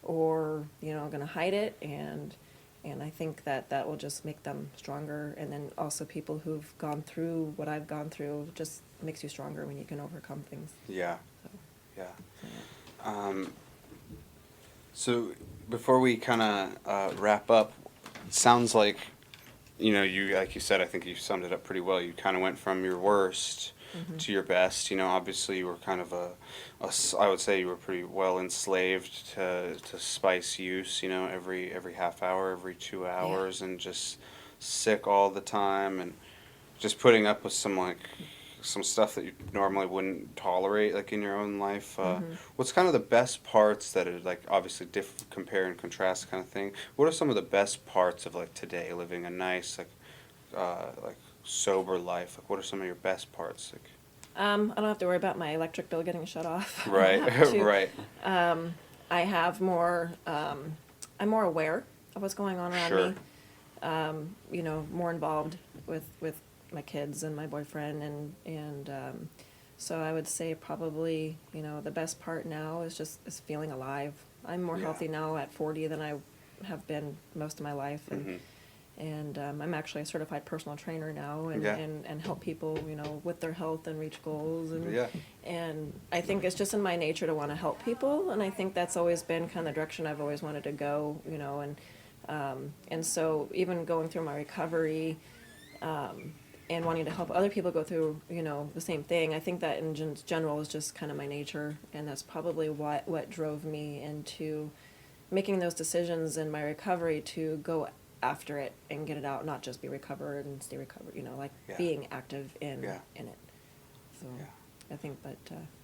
or, going to hide it. And I think that will just make them stronger. And then also people who've gone through what I've gone through just makes you stronger when you can overcome things. Yeah. So, Yeah. yeah. So before we kind of wrap up, it sounds like, you like you said, I think you summed it up pretty well. You kind of went from your worst Mhm. to your best. Obviously you were kind of I would say you were pretty well enslaved to spice use. Every half hour, every 2 hours, and just sick all the time, and just putting up with some stuff that you normally wouldn't tolerate, like in your own life. Mhm. What's kind of the best parts that are like obviously compare and contrast kind of thing? What are some of the best parts of like today, living a nice like sober life? Like, what are some of your best parts? Like, I don't have to worry about my electric bill getting shut off. right, I have to- right, I have more, I'm more aware of what's going on around Sure. me. More involved with my kids and my boyfriend, and so I would say probably, the best part now is feeling alive. I'm more Yeah. healthy now at 40 than I have been most of my life, and Mhm. and I'm actually a certified personal trainer now, and, Yeah. and help people, with their health and reach goals. And Yeah. and I think it's just in my nature to want to help people, and I think that's always been kind of the direction I've always wanted to go, and so even going through my recovery, and wanting to help other people go through, the same thing, I think that in general is just kind of my nature, and that's probably what drove me into making those decisions in my recovery to go after it and get it out, not just be recovered and stay recovered, Yeah. being active in Yeah. it. So Yeah. I think, but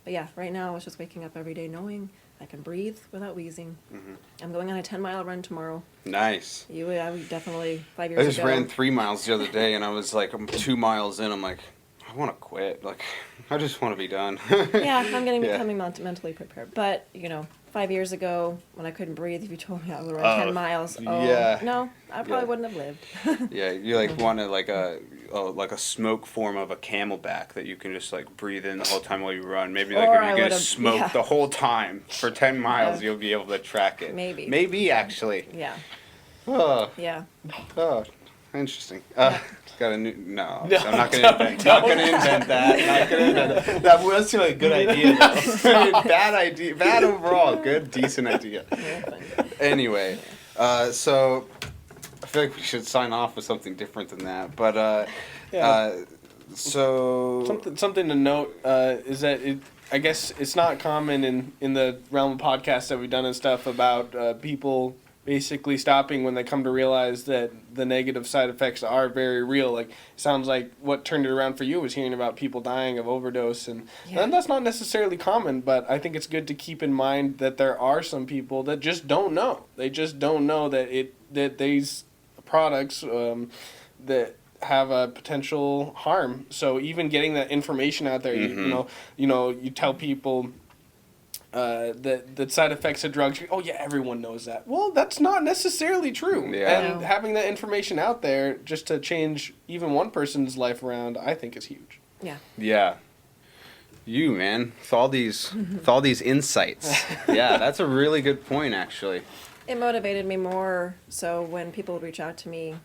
yeah, right now it's just waking up every day knowing I can breathe without wheezing. Mm-hmm. I'm going on a 10-mile run tomorrow. Nice. I would definitely 5 I years just ago. ran 3 miles the other day, and I was like, I'm 2 miles in. I'm like, I want to quit. Like, I just want to be done. Yeah, I'm getting Yeah. becoming mentally prepared. But 5 years ago, when I couldn't breathe, if you told me I would run Oh, 10 miles, yeah. no, I probably Yeah. wouldn't have lived. Yeah, you like wanted like a smoke form of a camelback that you can just like breathe in the whole time while you run. Maybe like Or if I you get would've- smoke yeah. the whole time for 10 miles, Yeah. you'll be able to track it. Maybe. Maybe actually. Yeah, Oh, yeah. oh, interesting. Yeah. Got a new. No, No, I'm not gonna invent. Not gonna invent that. Not gonna invent that. That was still a good idea though. Bad idea. Bad overall. Good, decent idea. Yeah, fine. Anyway, so I feel like we should sign off with something different than that. But Yeah. so Something to note is that I guess it's not common in the realm of podcasts that we've done and stuff about people basically stopping when they come to realize that the negative side effects are very real. Like, sounds like what turned it around for you was hearing about people dying of overdose, and that's not necessarily common, but I think it's good to keep in mind that there are some people that just don't know. They just don't know that these products that have a potential harm. So even getting that information out there, you tell people that side effects of drugs. Oh yeah, everyone knows that. Well, that's not necessarily true. Yeah. And No. having that information out there just to change even one person's life around, I think is huge. Yeah. yeah, you man, with all these insights. Yeah, that's a really good point actually. It motivated me more so when people would reach out to me,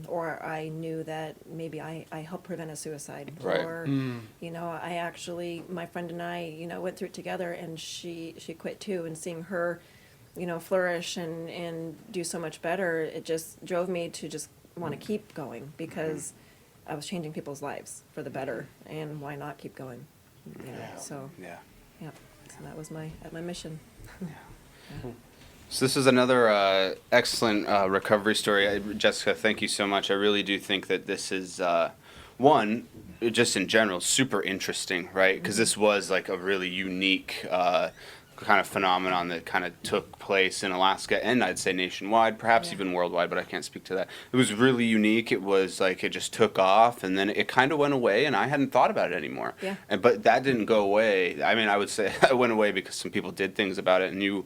or I knew that maybe I helped prevent a suicide. Right. Or, I actually, my friend and I, went through it together, and she quit too, and seeing her, flourish and do so much better, it just drove me to just want to keep going, because I was changing people's lives for the better, and why not keep going? So, Yeah. yeah, so that was my mission. So this is another excellent recovery story. Jessica, thank you so much. I really do think that this is, one, just in general, super interesting, right? Because this was like a really unique kind of phenomenon that kind of took place in Alaska and I'd say nationwide, perhaps even worldwide, but I can't speak to that. It was really unique. It was like it just took off, and then it kind of went away, and I hadn't thought about it anymore. Yeah. But that didn't go away. I mean, I would say it went away because some people did things about it, and you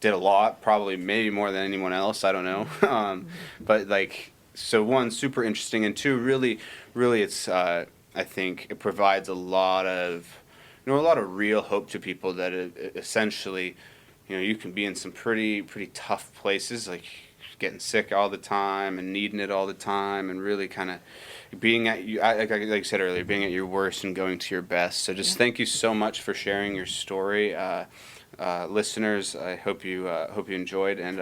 did a lot, probably maybe more than anyone else, I don't know. But like, so one, super interesting, and two, really it's, I think it provides a lot of real hope to people that essentially, you can be in some pretty tough places, like getting sick all the time and needing it all the time, and really kind of being at you, like I said earlier, being at your worst and going to your best. So just thank you so much for sharing your story. Listeners, I hope you enjoyed, and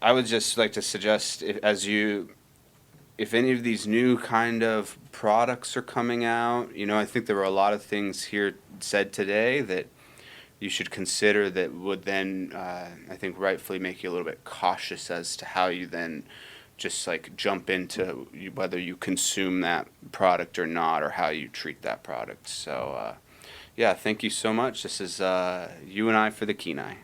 I would just like to suggest, if any of these new kind of products are coming out, I think there were a lot of things here said today that you should consider that would then, I think, rightfully make you a little bit cautious as to how you then just like jump into whether you consume that product or not, or how you treat that product. So, yeah, thank you so much. This is you and I for the Kenai.